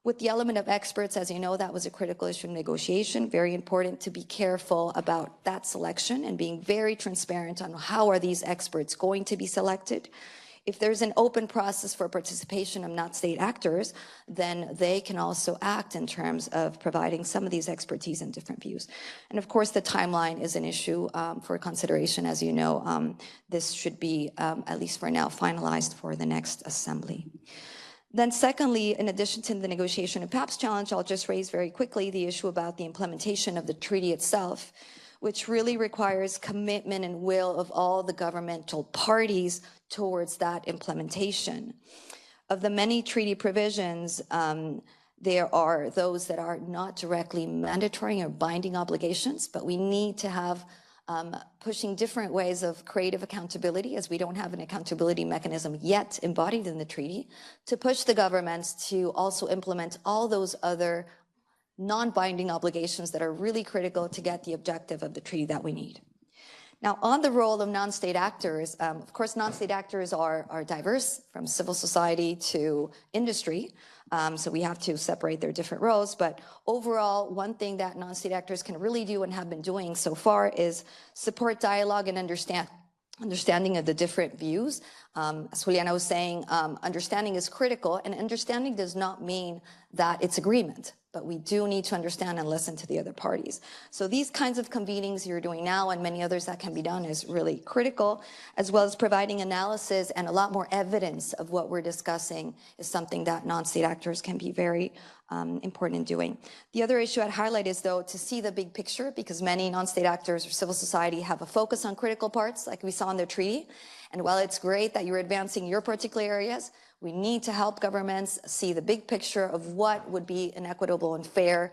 With the element of experts, as you know, that was a critical issue in negotiation. Very important to be careful about that selection and being very transparent on how are these experts going to be selected. If there's an open process for participation of not state actors, then they can also act in terms of providing some of these expertise and different views. And of course, the timeline is an issue for consideration. As you know, this should be, at least for now, finalized for the next assembly. Then secondly, in addition to the negotiation of PAPS challenge, I'll just raise very quickly the issue about the implementation of the treaty itself, which really requires commitment and will of all the governmental parties towards that implementation. Of the many treaty provisions, there are those that are not directly mandatory or binding obligations, but we need to have pushing different ways of creative accountability, as we don't have an accountability mechanism yet embodied in the treaty, to push the governments to also implement all those other non-binding obligations that are really critical to get the objective of the treaty that we need. Now, on the role of non-state actors, of course, non-state actors are diverse, from civil society to industry. So we have to separate their different roles. But overall, one thing that non-state actors can really do and have been doing so far is support dialogue and understanding of the different views. As Juliana was saying, understanding is critical, and understanding does not mean that it's agreement, but we do need to understand and listen to the other parties. So these kinds of convenings you're doing now and many others that can be done is really critical, as well as providing analysis and a lot more evidence of what we're discussing is something that non-state actors can be very important in doing. The other issue I'd highlight is, though, to see the big picture, because many non-state actors or civil society have a focus on critical parts, like we saw in the treaty. And while it's great that you're advancing your particular areas, we need to help governments see the big picture of what would be an equitable and fair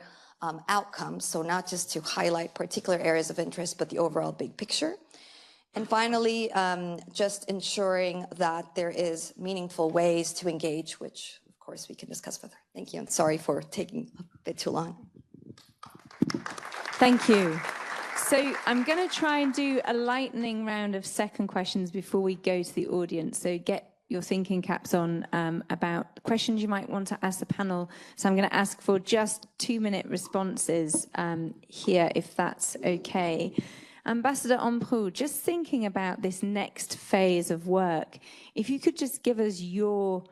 outcome. So not just to highlight particular areas of interest, but the overall big picture. And finally, just ensuring that there is meaningful ways to engage, which of course we can discuss further. Thank you, and sorry for taking a bit too long. Thank you. So I'm going to try and do a lightning round of second questions before we go to the audience. So get your thinking caps on about questions you might want to ask the panel. So I'm going to ask for just 2-minute responses here, if that's okay. Ambassador Ambrou, just thinking about this next phase of work, if you could just give us your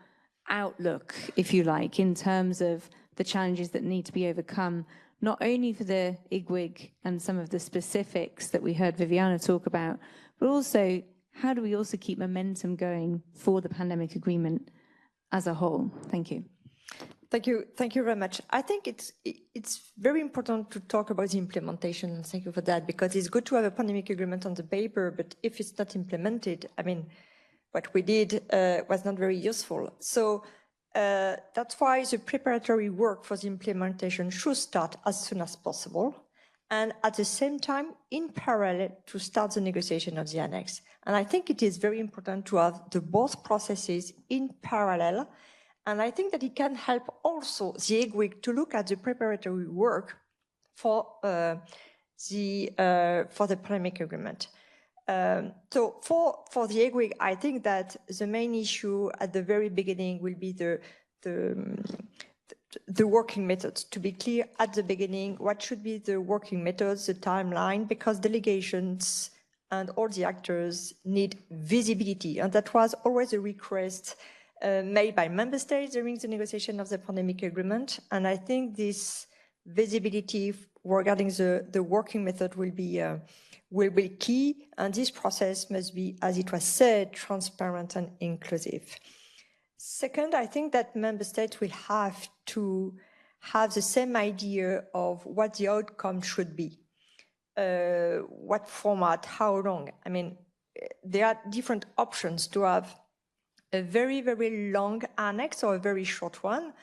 outlook, if you like, in terms of the challenges that need to be overcome, not only for the IGWIG and some of the specifics that we heard Viviana talk about, but also how do we also keep momentum going for the pandemic agreement as a whole? Thank you. Thank you very much. I think it's very important to talk about the implementation, and thank you for that, because it's good to have a pandemic agreement on the paper, but if it's not implemented, I mean, what we did was not very useful. So that's why the preparatory work for the implementation should start as soon as possible, and at the same time, in parallel, to start the negotiation of the annex. And I think it is very important to have the both processes in parallel. And I think that it can help also the IGWIG to look at the preparatory work for the pandemic agreement. So for the EGRIG, I think that the main issue at the very beginning will be the working methods. To be clear at the beginning, what should be the working methods, the timeline, because delegations and all the actors need visibility. And that was always a request made by member states during the negotiation of the pandemic agreement. And I think this visibility regarding the working method will be key. And this process must be, as it was said, transparent and inclusive. Second, I think that member states will have to have the same idea of what the outcome should be. What format, how long. I mean, there are different options to have a very, very long annex or a very short one.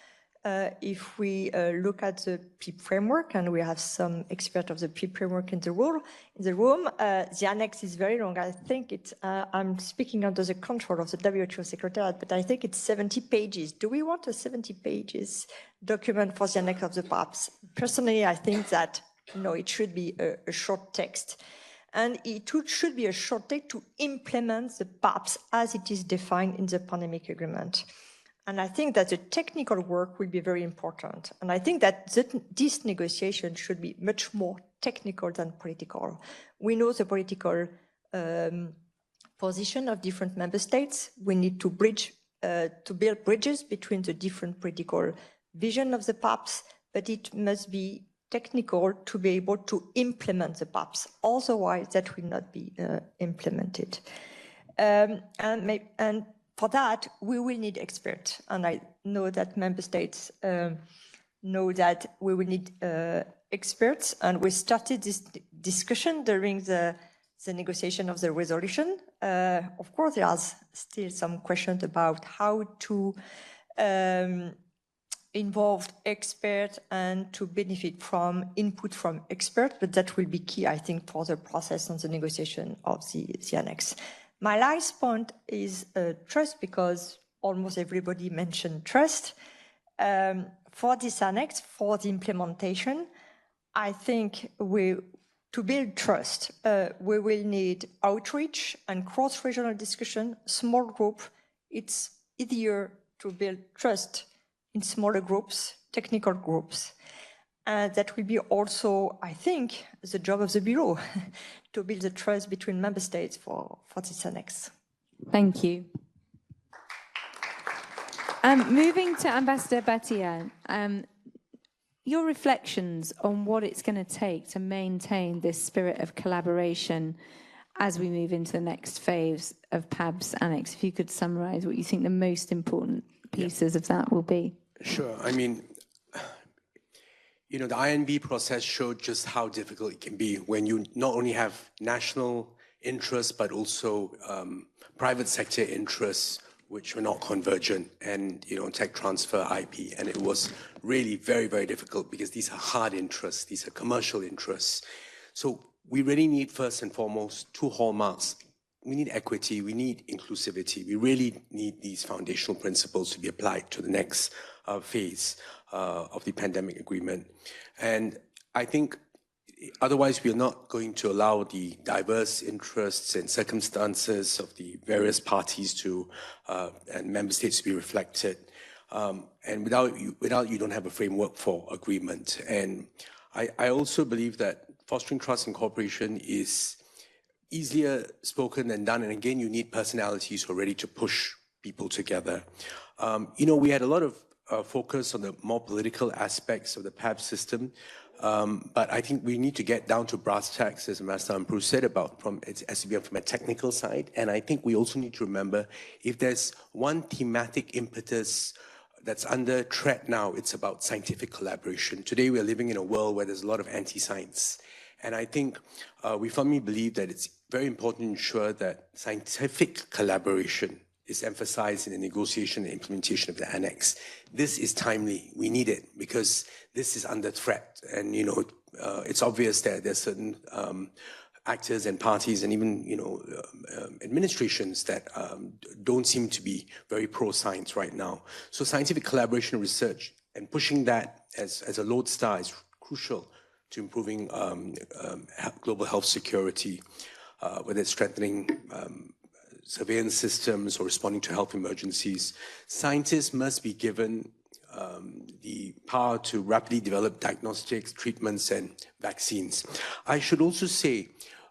If we look at the PEEP framework, and we have some expert of the PEEP framework in the room, the annex is very long. I think it's, I'm speaking under the control of the WHO Secretariat, but I think it's 70 pages. Do we want a 70 pages document for the annex of the PAPs? Personally, I think that, no, it should be a short text. And it should be a short text to implement the PAPs as it is defined in the pandemic agreement. And I think that the technical work will be very important. And I think that this negotiation should be much more technical than political. We know the political position of different member states. We need to build bridges between the different political vision of the PAPs, but it must be technical to be able to implement the PAPs. Otherwise, that will not be implemented. And for that, we will need experts. And I know that member states know that we will need experts. And we started this discussion during the negotiation of the resolution. Of course, there's still some questions about how to involve experts and to benefit from input from experts, but that will be key, I think, for the process and the negotiation of the annex. My last point is trust, because almost everybody mentioned trust. For this annex, for the implementation, I think to build trust, we will need outreach and cross-regional discussion, small group. It's easier to build trust in smaller groups, technical groups. That will be also, I think, the job of the Bureau to build the trust between member states for this annex. Thank you. Moving to Ambassador Batia, your reflections on what it's going to take to maintain this spirit of collaboration as we move into the next phase of PAB's annex. If you could summarize what you think the most important pieces of that will be. Sure. I mean, you know, the INB process showed just how difficult it can be when you not only have national interests, but also private sector interests, which were not convergent, and, you know, tech transfer, IP. And it was really very, very difficult because these are hard interests. These are commercial interests. So we really need, first and foremost, two hallmarks. We need equity. We need inclusivity. We really need these foundational principles to be applied to the next phase of the pandemic agreement. And I think otherwise we're not going to allow the diverse interests and circumstances of the various parties to and member states to be reflected. And without you don't have a framework for agreement. And I also believe that fostering trust and cooperation is easier spoken than done. And again, you need personalities who are ready to push people together. You know, we had a lot of focus on the more political aspects of the PAB system, but I think we need to get down to brass tacks, as Ambassador Ambrose said, about from a technical side. And I think we also need to remember, if there's one thematic impetus that's under threat now, it's about scientific collaboration. Today, we're living in a world where there's a lot of anti-science. And I think we firmly believe that it's very important to ensure that scientific collaboration is emphasized in the negotiation and implementation of the annex. This is timely. We need it because this is under threat. And, you know, it's obvious that there's certain actors and parties and even, you know, administrations that don't seem to be very pro-science right now. So scientific collaboration and research and pushing that as a lodestar is crucial to improving global health security, whether it's strengthening surveillance systems or responding to health emergencies. Scientists must be given the power to rapidly develop diagnostics, treatments, and vaccines. I should also say,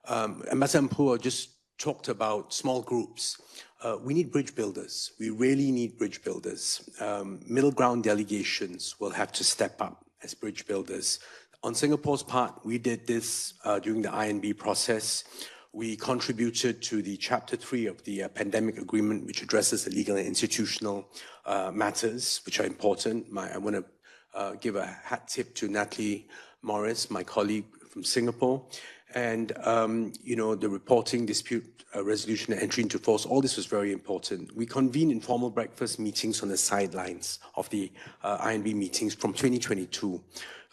Ambassador Mpua just talked about small groups. We need bridge builders. We really need bridge builders. Middle ground delegations will have to step up as bridge builders. On Singapore's part, we did this during the INB process. We contributed to the Chapter 3 of the pandemic agreement, which addresses the legal and institutional matters, which are important. I want to give a hat tip to Natalie Morris, my colleague from Singapore. And, you know, the reporting, dispute resolution, and entry into force, all this was very important. We convened informal breakfast meetings on the sidelines of the INB meetings from 2022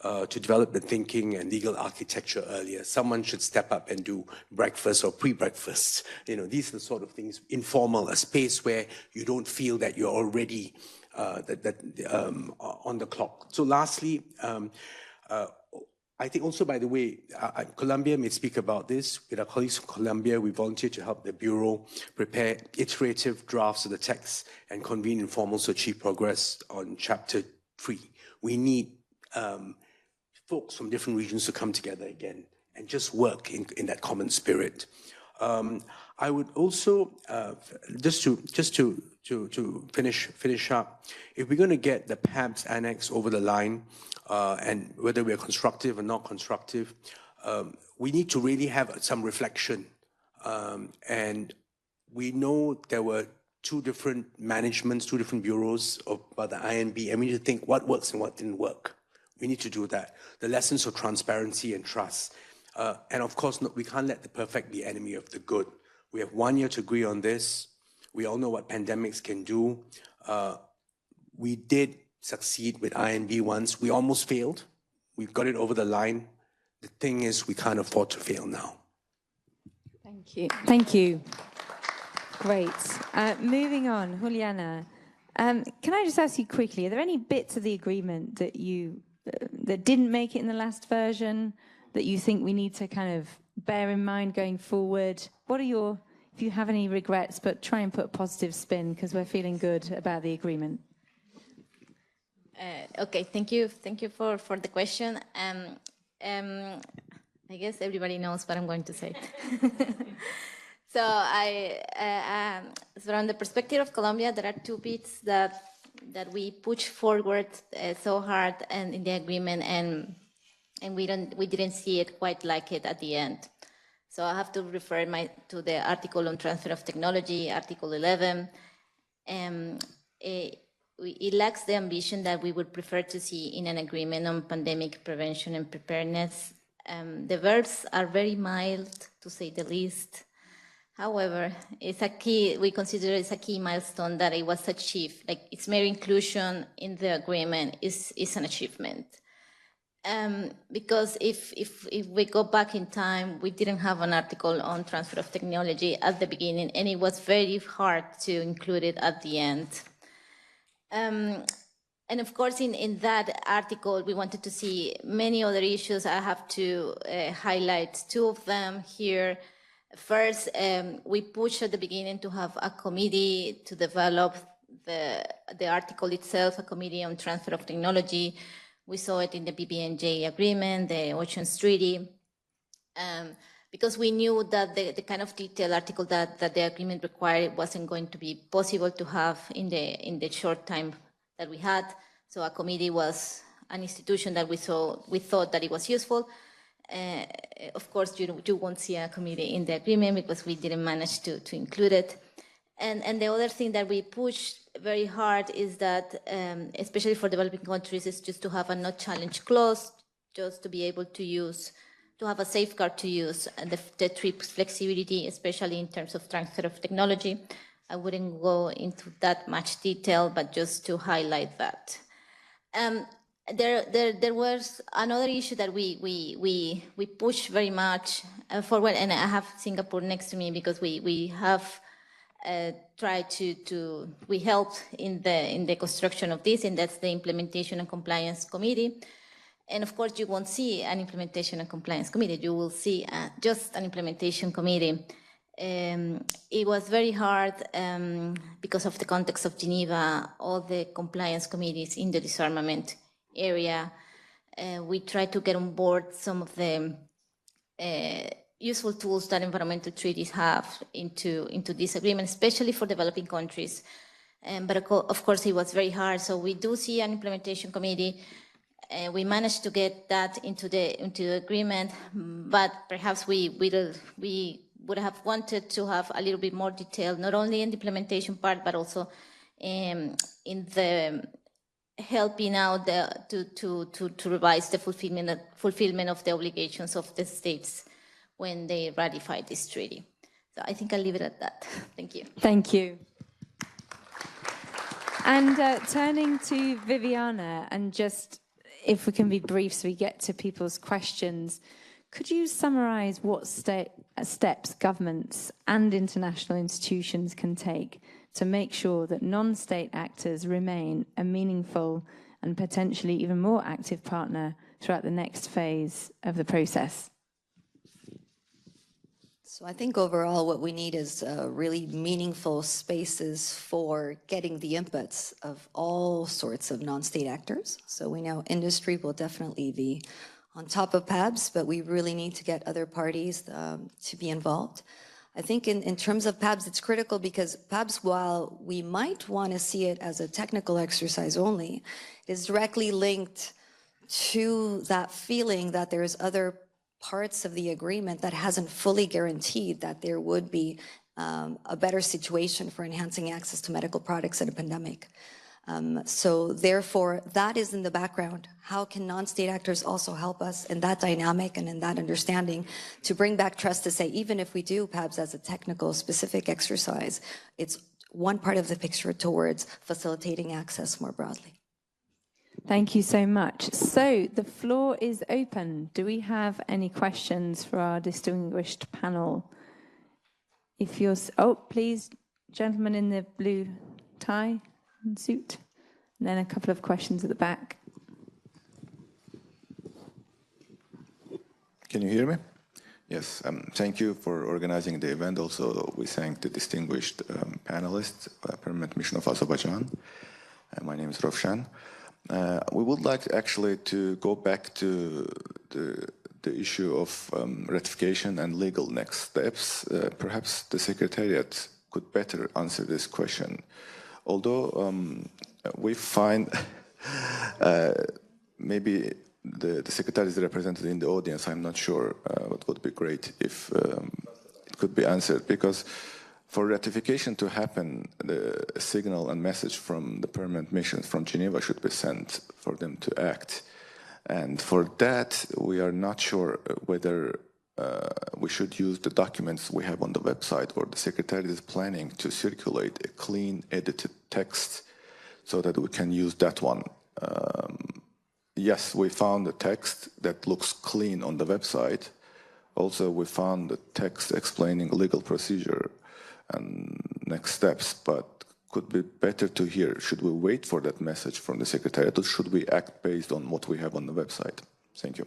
to develop the thinking and legal architecture earlier. Someone should step up and do breakfast or pre-breakfast. You know, these are the sort of things, informal, a space where you don't feel that you're already on the clock. So lastly, I think also, by the way, Colombia may speak about this. With our colleagues from Colombia, we volunteered to help the Bureau prepare iterative drafts of the text and convene informals to achieve progress on Chapter 3. We need folks from different regions to come together again and just work in that common spirit. I would also, just to finish up, if we're going to get the PABS annex over the line, and whether we're constructive or not constructive, we need to really have some reflection. And we know there were two different managements, two different bureaus about the INB, and we need to think what works and what didn't work. We need to do that. The lessons of transparency and trust. And of course, we can't let the perfect be enemy of the good. We have 1 year to agree on this. We all know what pandemics can do. We did succeed with INB once. We almost failed. We've got it over the line. The thing is, we can't afford to fail now. Thank you. Thank you. Great. Moving on, Juliana, can I just ask you quickly, are there any bits of the agreement that that didn't make it in the last version that you think we need to kind of bear in mind going forward? What are if you have any regrets, but try and put a positive spin because we're feeling good about the agreement. Okay, thank you. Thank you for the question. I guess everybody knows what I'm going to say. So from the perspective of Colombia, there are two bits that we push forward so hard and in the agreement, and we didn't see it quite like it at the end. So I have to refer to the article on transfer of technology, Article 11. It lacks the ambition that we would prefer to see in an agreement on pandemic prevention and preparedness. The verbs are very mild, to say the least. However, it's a key, we consider it's a key milestone that it was achieved. Like its mere inclusion in the agreement is an achievement. Because if we go back in time, we didn't have an article on transfer of technology at the beginning, and it was very hard to include it at the end. And of course, in that article, we wanted to see many other issues. I have to highlight two of them here. First, we pushed at the beginning to have a committee to develop the article itself, a committee on transfer of technology. We saw it in the BBNJ agreement, the Oceans Treaty, because we knew that the kind of detailed article that the agreement required wasn't going to be possible to have in the short time that we had. So a committee was an institution that we thought that it was useful. Of course, you won't see a committee in the agreement because we didn't manage to include it. And the other thing that we pushed very hard is that, especially for developing countries, is just to have a not challenge clause, just to be able to have a safeguard to use the trip flexibility, especially in terms of transfer of technology. I wouldn't go into that much detail, but just to highlight that. There was another issue that we pushed very much forward, and I have Singapore next to me because we have tried we helped in the construction of this, and that's the Implementation and Compliance Committee. And of course, you won't see an implementation and compliance committee. You will see just an implementation committee. It was very hard because of the context of Geneva, all the compliance committees in the disarmament area. We tried to get on board some of the useful tools that environmental treaties have into this agreement, especially for developing countries. But of course, it was very hard. So we do see an implementation committee. We managed to get that into the agreement, but perhaps we would have wanted to have a little bit more detail, not only in the implementation part, but also in the helping out to revise the fulfillment of the obligations of the states when they ratify this treaty. So I think I'll leave it at that. Thank you. Thank you. And turning to Viviana, and just if we can be brief so we get to people's questions, could you summarize what steps governments and international institutions can take to make sure that non-state actors remain a meaningful and potentially even more active partner throughout the next phase of the process? So I think overall what we need is really meaningful spaces for getting the inputs of all sorts of non-state actors. So we know industry will definitely be on top of PABs, but we really need to get other parties to be involved. I think in terms of PABs, it's critical because PABs, while we might want to see it as a technical exercise only, is directly linked to that feeling that there's other parts of the agreement that hasn't fully guaranteed that there would be a better situation for enhancing access to medical products in a pandemic. So therefore, that is in the background. How can non-state actors also help us in that dynamic and in that understanding to bring back trust to say, even if we do PABs as a technical specific exercise, it's one part of the picture towards facilitating access more broadly. Thank you so much. So the floor is open. Do we have any questions for our distinguished panel? If you're, please, gentleman in the blue tie and suit, and then a couple of questions at the back. Can you hear me? Yes, thank you for organizing the event. Also, we thank the distinguished panelists, Permanent Mission of Azerbaijan. My name is Rovshan. We would like actually to go back to the issue of ratification and legal next steps. Perhaps the Secretariat could better answer this question. Although we find maybe the Secretary is represented in the audience, I'm not sure what would be great if it could be answered, because for ratification to happen, the signal and message from the permanent missions from Geneva should be sent for them to act. And for that, we are not sure whether we should use the documents we have on the website, or the Secretary is planning to circulate a clean, edited text so that we can use that one. Yes, we found a text that looks clean on the website. Also, we found the text explaining legal procedure and next steps, but could be better to hear. Should we wait for that message from the Secretariat, or should we act based on what we have on the website? Thank you.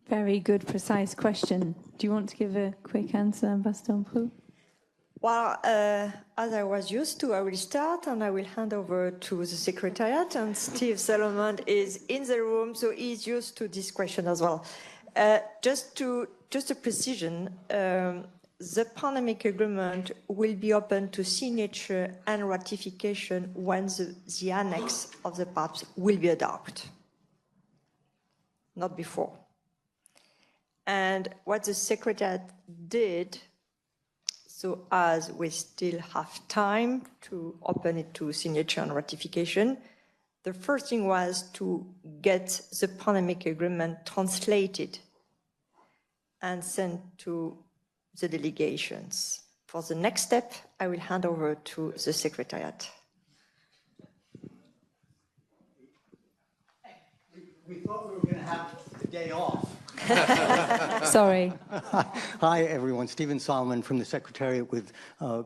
Very good, precise question. Do you want to give a quick answer, Ambassador Prou? Well, as I was used to, I will start and I will hand over to the Secretariat, and Steve Solomon is in the room, so he's used to this question as well. Just a precision, the pandemic agreement will be open to signature and ratification when the annex of the PABs will be adopted, not before. And what the Secretariat did, so as we still have time to open it to signature and ratification, the first thing was to get the pandemic agreement translated and sent to the delegations. For the next step, I will hand over to the Secretariat. We thought we were going to have the day off. Sorry. Hi, everyone. Stephen Solomon from the Secretariat with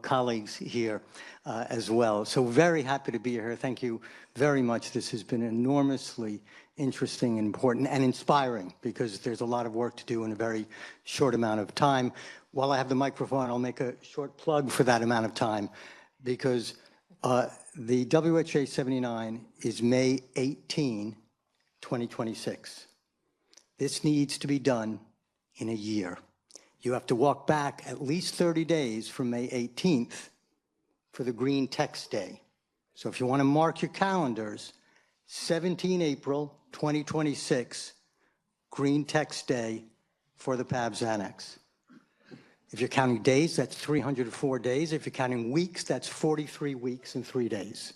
colleagues here as well. So very happy to be here. Thank you very much. This has been enormously interesting, important, and inspiring because there's a lot of work to do in a very short amount of time. While I have the microphone, I'll make a short plug for that amount of time because the WHA 79 is May 18, 2026. This needs to be done in a year. You have to walk back at least 30 days from May 18th for the Green Text Day. So if you want to mark your calendars, 17 April 2026, Green Text Day for the PABS Annex. If you're counting days, that's 304 days. If you're counting weeks, that's 43 weeks and 3 days.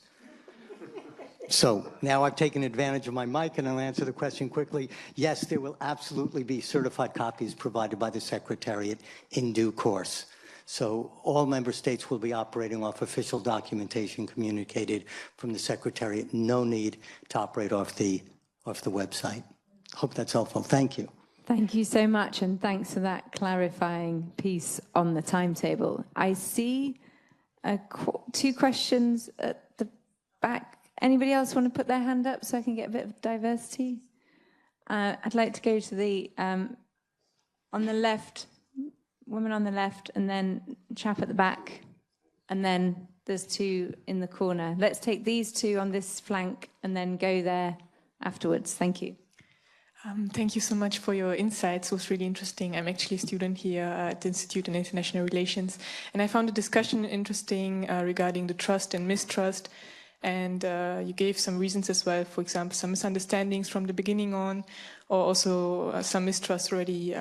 So now I've taken advantage of my mic and I'll answer the question quickly. Yes, there will absolutely be certified copies provided by the Secretariat in due course. So all member states will be operating off official documentation communicated from the Secretariat. No need to operate off the website. Hope that's helpful. Thank you. Thank you so much, and thanks for that clarifying piece on the timetable. I see two questions at the back. Anybody else want to put their hand up so I can get a bit of diversity? I'd like to go to the, on the left, woman on the left, and then chap at the back, and then there's two in the corner. Let's take these two on this flank and then go there afterwards. Thank you. Thank you so much for your insights. It was really interesting. I'm actually a student here at the Institute in International Relations, and I found the discussion interesting regarding the trust and mistrust. And you gave some reasons as well, for example, some misunderstandings from the beginning on, or also some mistrust already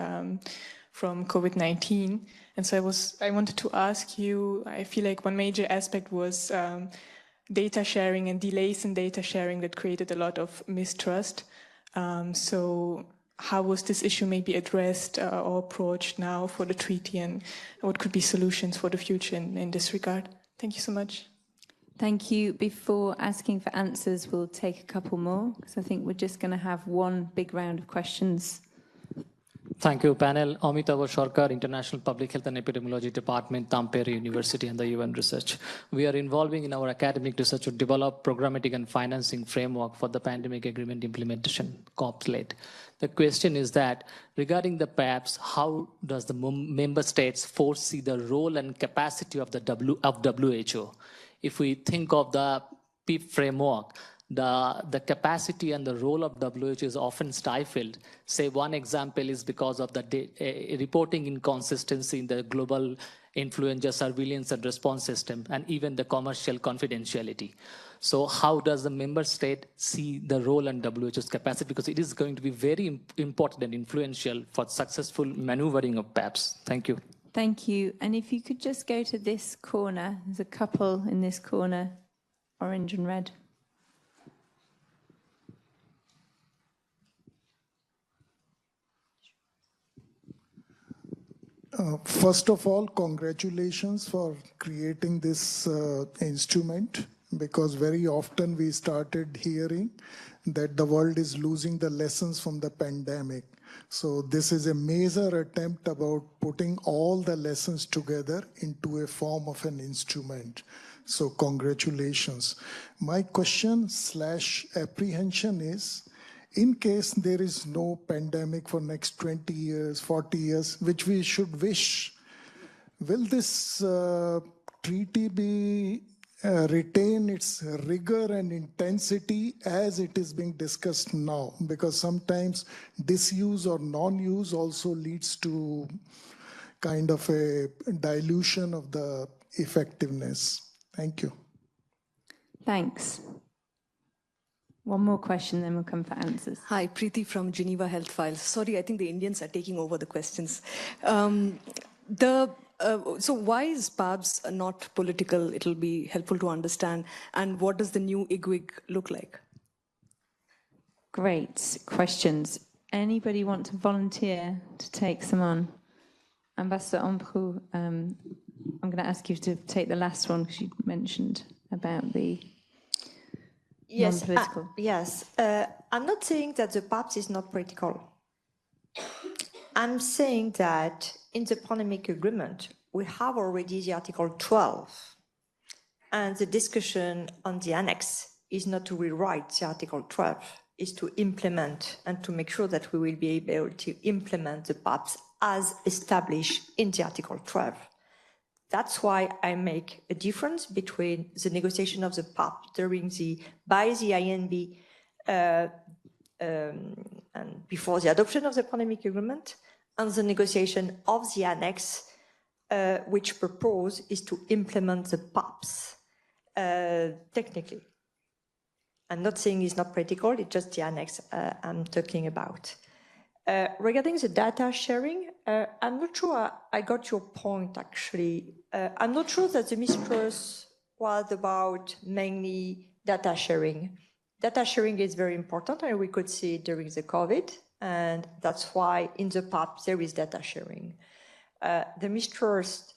from COVID-19. And so I wanted to ask you, I feel like one major aspect was data sharing and delays in data sharing that created a lot of mistrust. So how was this issue maybe addressed or approached now for the treaty, and what could be solutions for the future in this regard? Thank you so much. Thank you. Before asking for answers, we'll take a couple more, because I think we're just going to have one big round of questions. Thank you, panel. Amitava Sharkar, International Public Health and Epidemiology Department, Tampere University, and the UN Research. We are involving in our academic research to develop programmatic and financing framework for the pandemic agreement implementation, COP-led. The question is that, regarding the PABs, how does the member states foresee the role and capacity of the WHO? If we think of the PIP framework, the capacity and the role of WHO is often stifled. Say one example is because of the reporting inconsistency in the global influenza surveillance and response system, and even the commercial confidentiality. So how does the member state see the role and WHO's capacity? Because it is going to be very important and influential for successful maneuvering of PABs. Thank you. Thank you. And if you could just go to this corner. There's a couple in this corner, orange and red. First of all, congratulations for creating this instrument, because very often we started hearing that the world is losing the lessons from the pandemic. So this is a major attempt about putting all the lessons together into a form of an instrument. So congratulations. My question / apprehension is, in case there is no pandemic for next 20 years, 40 years, which we should wish, will this treaty be retain its rigor and intensity as it is being discussed now? Because sometimes disuse or non-use also leads to kind of a dilution of the effectiveness. Thank you. Thanks. One more question, then we'll come for answers. Hi, Preeti from Geneva Health Files. Sorry, I think the Indians are taking over the questions. So why is PABS not political? It'll be helpful to understand. And what does the new IGWIG look like? Great questions. Anybody want to volunteer to take some on? Ambassador Amprou, I'm going to ask you to take the last one, because you mentioned about the non-political. Yes. I'm not saying that the PABS is not political. I'm saying that in the pandemic agreement, we have already the Article 12, and the discussion on the annex is not to rewrite the Article 12, is to implement and to make sure that we will be able to implement the PAPs as established in the Article 12. That's why I make a difference between the negotiation of the PAP by the INB and before the adoption of the pandemic agreement, and the negotiation of the annex, which purpose is to implement the PAPs technically. I'm not saying it's not practical, it's just the annex I'm talking about. Regarding the data sharing, I'm not sure I got your point, actually. I'm not sure that the mistrust was about mainly data sharing. Data sharing is very important, and we could see it during the COVID, and that's why in the PAP there is data sharing. The mistrust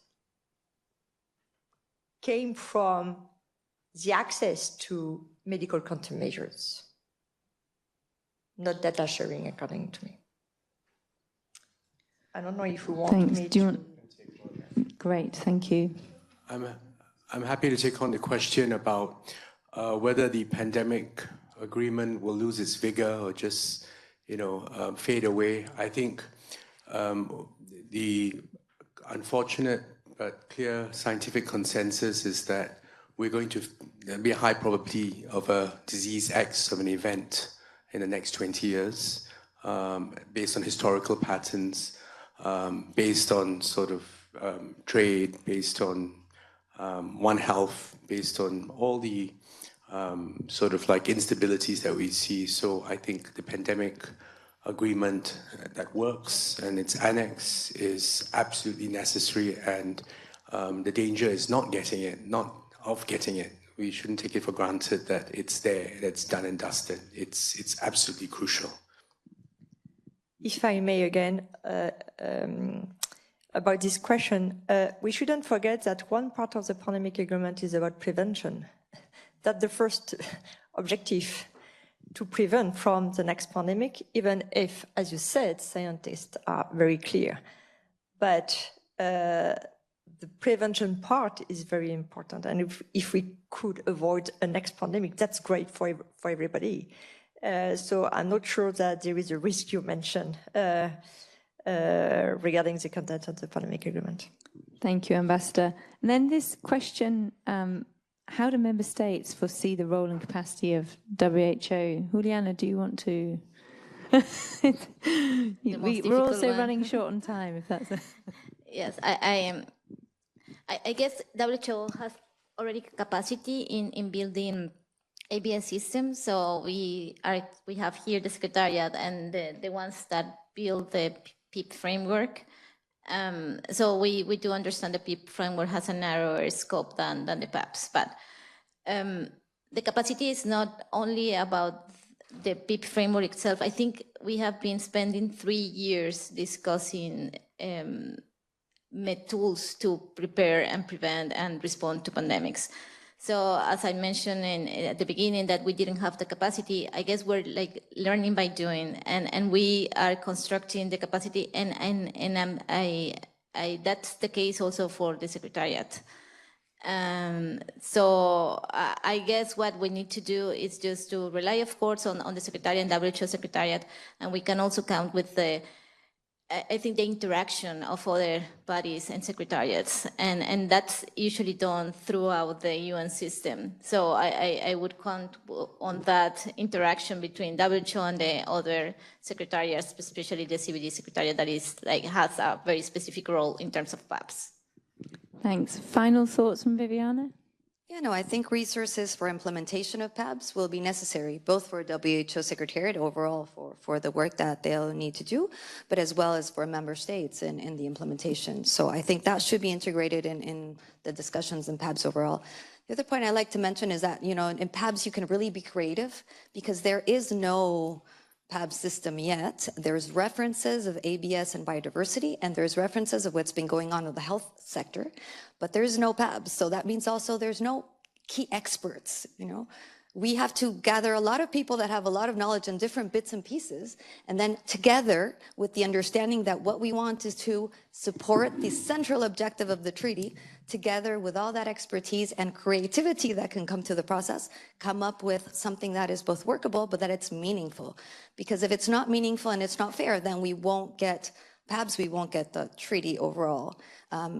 came from the access to medical countermeasures, not data sharing, according to me. I don't know if you want me to... Great, thank you. I'm happy to take on the question about whether the pandemic agreement will lose its vigor or just, fade away. I think the unfortunate but clear scientific consensus is that there'll be a high probability of a disease X of an event in the next 20 years, based on historical patterns, based on sort of trade, based on One Health, based on all the sort of like instabilities that we see. So I think the pandemic agreement that works and its annex is absolutely necessary, and the danger is not of getting it. We shouldn't take it for granted that it's there, that's done and dusted. It's absolutely crucial. If I may again, about this question, we shouldn't forget that one part of the pandemic agreement is about prevention. That's the first objective, to prevent from the next pandemic, even if, as you said, scientists are very clear. But the prevention part is very important. And if we could avoid a next pandemic, that's great for everybody. So I'm not sure that there is a risk you mentioned regarding the content of the pandemic agreement. Thank you, Ambassador. And then this question, how do member states foresee the role and capacity of WHO? Juliana, do you want to? We're also running short on time, if that's... Yes, I guess WHO has already capacity in building ABS systems. So we have here the Secretariat and the ones that build the PIP framework. So we do understand the PIP framework has a narrower scope than the PAPs, but the capacity is not only about the PIP framework itself. I think we have been spending 3 years discussing tools to prepare and prevent and respond to pandemics. So as I mentioned at the beginning that we didn't have the capacity, I guess we're like learning by doing, and we are constructing the capacity, and that's the case also for the Secretariat. So I guess what we need to do is just to rely, of course, on the Secretariat and WHO Secretariat, and we can also count with I think the interaction of other bodies and secretariats, and that's usually done throughout the UN system. So I would count on that interaction between WHO and the other secretariats, especially the CBD Secretariat that has a very specific role in terms of PAPs. Thanks. Final thoughts from Viviana? Yeah, no, I think resources for implementation of PABs will be necessary, both for WHO Secretariat overall for the work that they'll need to do, but as well as for member states in the implementation. So I think that should be integrated in the discussions in PABs overall. The other point I like to mention is that, in PABs you can really be creative because there is no PAB system yet. There's references of ABS and biodiversity, and there's references of what's been going on in the health sector, but there's no PABs. So that means also there's no key experts, We have to gather a lot of people that have a lot of knowledge on different bits and pieces, and then together with the understanding that what we want is to support the central objective of the treaty, together with all that expertise and creativity that can come to the process, come up with something that is both workable, but that it's meaningful. Because if it's not meaningful and it's not fair, then we won't get, perhaps we won't get the treaty overall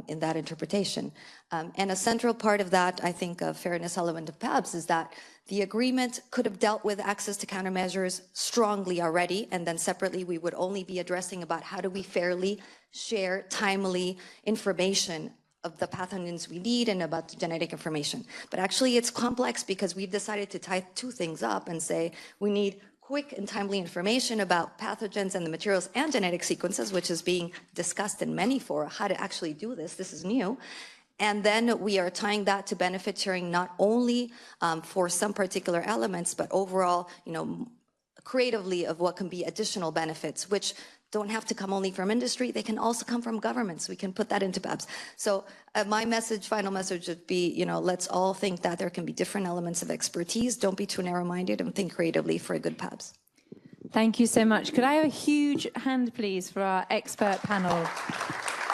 in that interpretation. And a central part of that, I think, of fairness element of PABS is that the agreement could have dealt with access to countermeasures strongly already, and then separately we would only be addressing about how do we fairly share timely information of the pathogens we need and about the genetic information. But actually it's complex because we've decided to tie two things up and say we need quick and timely information about pathogens and the materials and genetic sequences, which is being discussed in many fora, how to actually do this. This is new. And then we are tying that to benefit sharing not only for some particular elements, but overall, creatively of what can be additional benefits, which don't have to come only from industry. They can also come from governments. We can put that into PABS. So my message, final message would be, let's all think that there can be different elements of expertise. Don't be too narrow-minded and think creatively for a good PABS. Thank you so much. Could I have a huge hand, please, for our expert panel?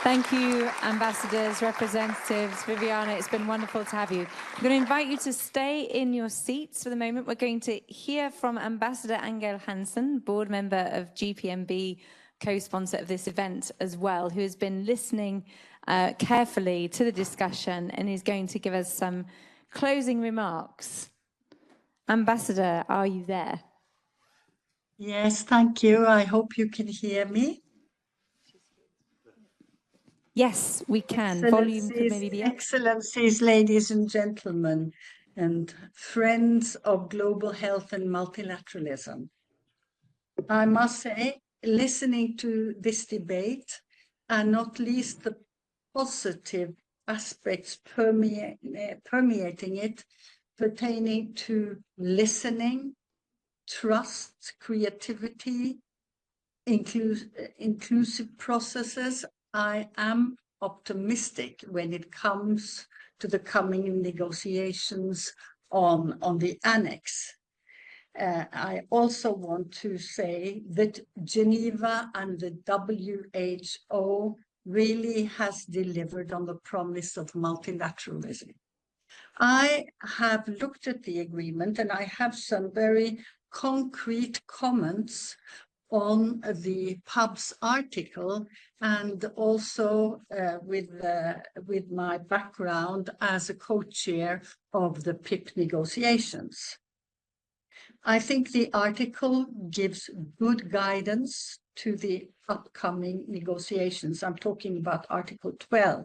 Thank you, ambassadors, representatives, Viviana. It's been wonderful to have you. I'm going to invite you to stay in your seats for the moment. We're going to hear from Ambassador Angel Hansen, board member of GPMB, co-sponsor of this event as well, who has been listening carefully to the discussion and is going to give us some closing remarks. Ambassador, are you there? Yes, thank you. I hope you can hear me. Yes, we can. Volume could maybe be up. Excellencies, ladies and gentlemen, and friends of global health and multilateralism. I must say, listening to this debate, and not least the positive aspects permeating it, pertaining to listening, trust, creativity, inclusive processes, I am optimistic when it comes to the coming negotiations on the annex. I also want to say that Geneva and the WHO really has delivered on the promise of multilateralism. I have looked at the agreement and I have some very concrete comments on the PABS article, and also with my background as a co-chair of the PIP negotiations. I think the article gives good guidance to the upcoming negotiations. I'm talking about Article 12.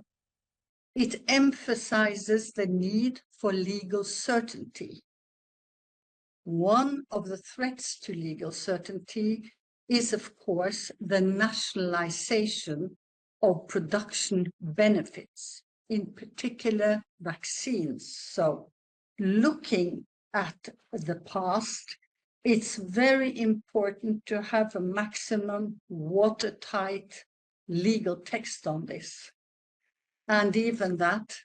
It emphasizes the need for legal certainty. One of the threats to legal certainty is, of course, the nationalization of production benefits, in particular vaccines. So looking at the past, it's very important to have a maximum watertight legal text on this. And even that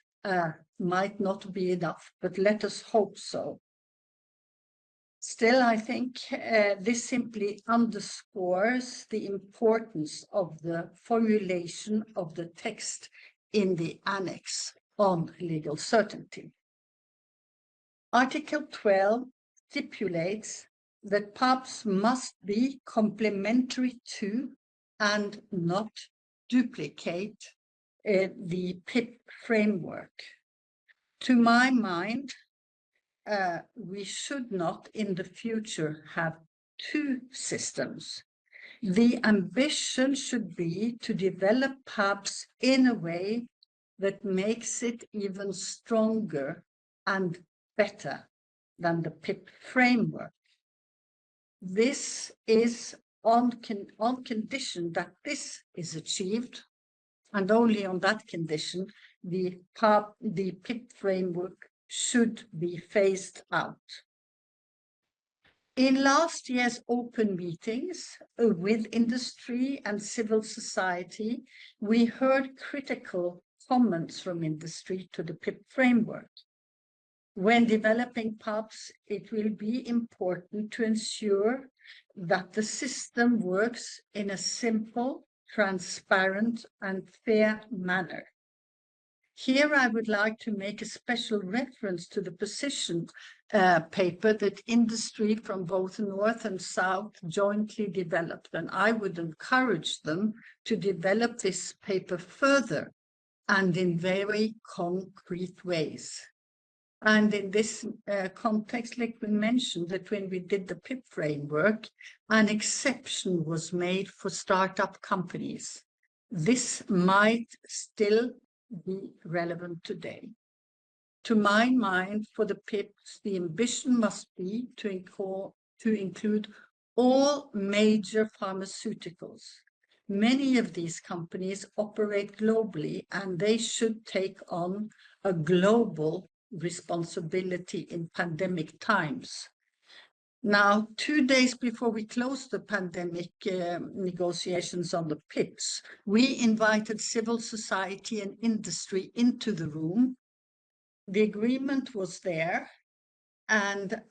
might not be enough, but let us hope so. Still, I think this simply underscores the importance of the formulation of the text in the annex on legal certainty. Article 12 stipulates that PABS must be complementary to and not duplicate the PIP framework. To my mind, we should not in the future have two systems. The ambition should be to develop PABS in a way that makes it even stronger and better than the PIP framework. This is on condition that this is achieved, and only on that condition the PIP framework should be phased out. In last year's open meetings with industry and civil society, we heard critical comments from industry to the PIP framework. When developing pubs, it will be important to ensure that the system works in a simple, transparent, and fair manner. Here, I would like to make a special reference to the position paper that industry from both North and South jointly developed, and I would encourage them to develop this paper further and in very concrete ways. And in this context, let me mention that when we did the PIP framework, an exception was made for startup companies. This might still be relevant today. To my mind, for the PIPs, the ambition must be to include all major pharmaceuticals. Many of these companies operate globally, and they should take on a global responsibility in pandemic times. Now, 2 days before we closed the pandemic negotiations on the PIPs, we invited civil society and industry into the room. The agreement was there, and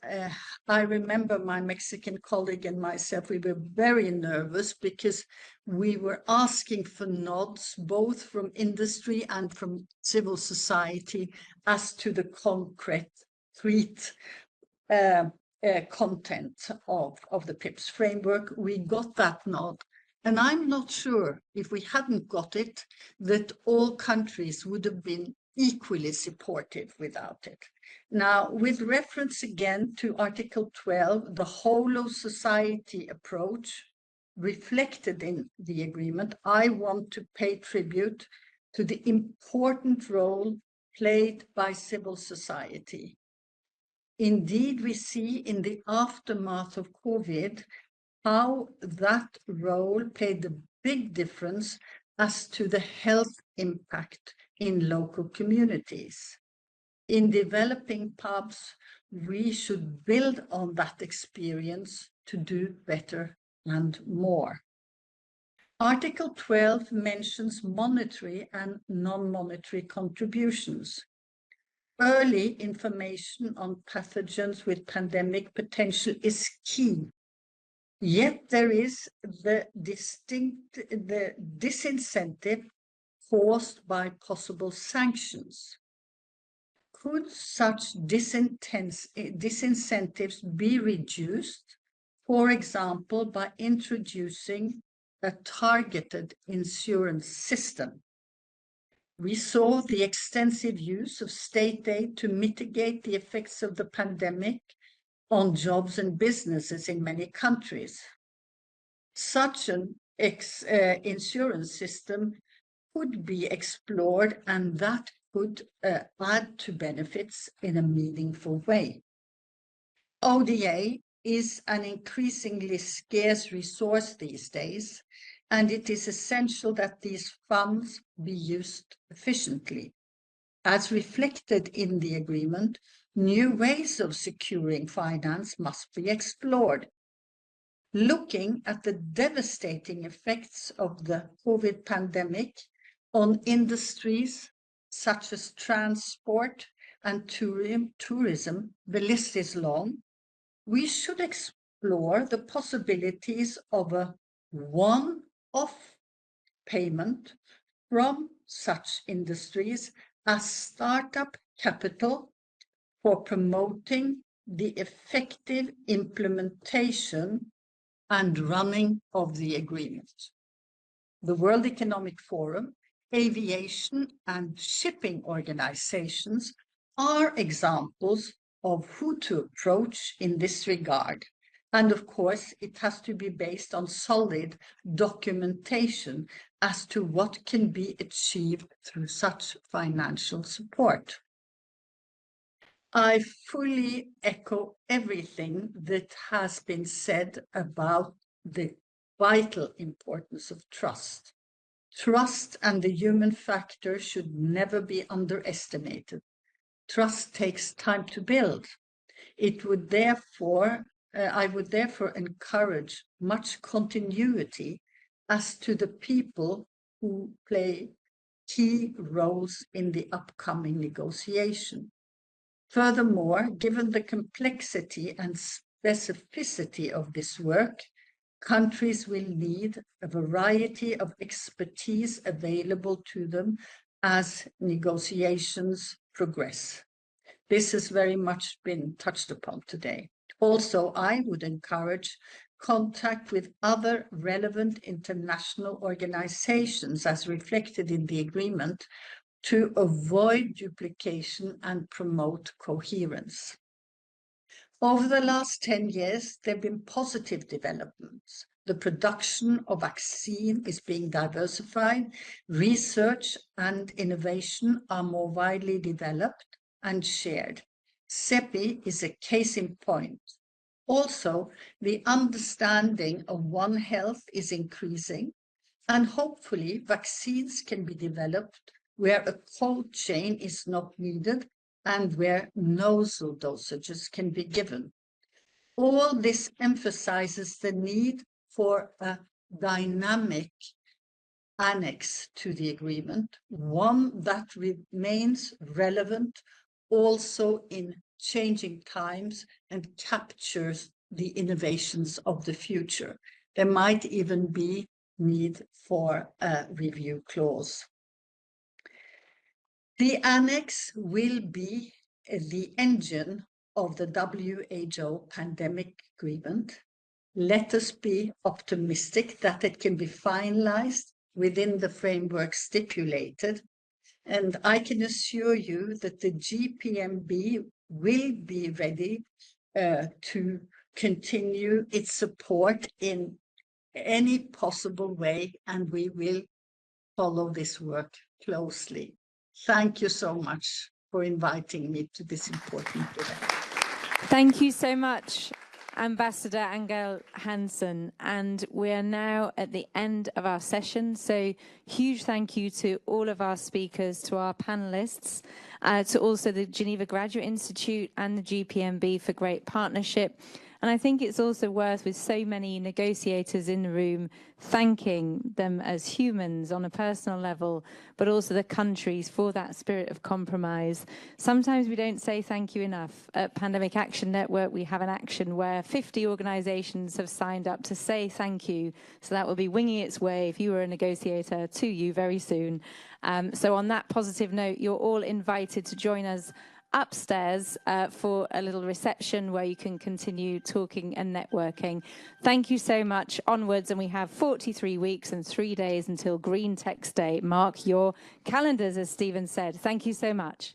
I remember my Mexican colleague and myself, we were very nervous because we were asking for nods, both from industry and from civil society, as to the concrete content of the PIPs framework. We got that nod. And I'm not sure if we hadn't got it, that all countries would have been equally supportive without it. Now, with reference again to Article 12, the whole of society approach reflected in the agreement, I want to pay tribute to the important role played by civil society. Indeed, we see in the aftermath of COVID how that role played a big difference as to the health impact in local communities. In developing pubs, we should build on that experience to do better and more. Article 12 mentions monetary and non-monetary contributions. Early information on pathogens with pandemic potential is key. Yet there is the disincentive caused by possible sanctions. Could such disincentives be reduced, for example, by introducing a targeted insurance system? We saw the extensive use of state aid to mitigate the effects of the pandemic on jobs and businesses in many countries. Such an insurance system could be explored, and that could add to benefits in a meaningful way. ODA is an increasingly scarce resource these days, and it is essential that these funds be used efficiently. As reflected in the agreement, new ways of securing finance must be explored. Looking at the devastating effects of the COVID pandemic on industries such as transport and tourism, the list is long, we should explore the possibilities of a one-off payment from such industries as startup capital for promoting the effective implementation and running of the agreement. The World Economic Forum, aviation and shipping organizations are examples of who to approach in this regard. And of course, it has to be based on solid documentation as to what can be achieved through such financial support. I fully echo everything that has been said about the vital importance of trust. Trust and the human factor should never be underestimated. Trust takes time to build. I would therefore encourage much continuity as to the people who play key roles in the upcoming negotiation. Furthermore, given the complexity and specificity of this work, countries will need a variety of expertise available to them as negotiations progress. This has very much been touched upon today. Also, I would encourage contact with other relevant international organizations as reflected in the agreement to avoid duplication and promote coherence. Over the last 10 years, there have been positive developments. The production of vaccine is being diversified, research and innovation are more widely developed and shared. CEPI is a case in point. Also, the understanding of One Health is increasing, and hopefully vaccines can be developed where a cold chain is not needed and where nasal dosages can be given. All this emphasizes the need for a dynamic annex to the agreement, one that remains relevant also in changing times and captures the innovations of the future. There might even be need for a review clause. The annex will be the engine of the WHO pandemic agreement. Let us be optimistic that it can be finalized within the framework stipulated. And I can assure you that the GPMB will be ready to continue its support in any possible way, and we will follow this work closely. Thank you so much for inviting me to this important event. Thank you so much, Ambassador Angel Hansen. And we are now at the end of our session. So huge thank you to all of our speakers, to our panelists, to also the Geneva Graduate Institute and the GPMB for great partnership. And I think it's also worth, with so many negotiators in the room, thanking them as humans on a personal level, but also the countries for that spirit of compromise. Sometimes we don't say thank you enough. At Pandemic Action Network, we have an action where 50 organizations have signed up to say thank you. So that will be winging its way, if you were a negotiator, to you very soon. So on that positive note, you're all invited to join us upstairs for a little reception where you can continue talking and networking. Thank you so much. Onwards, and we have 43 weeks and 3 days until Green Text Day. Mark your calendars, as Stephen said. Thank you so much.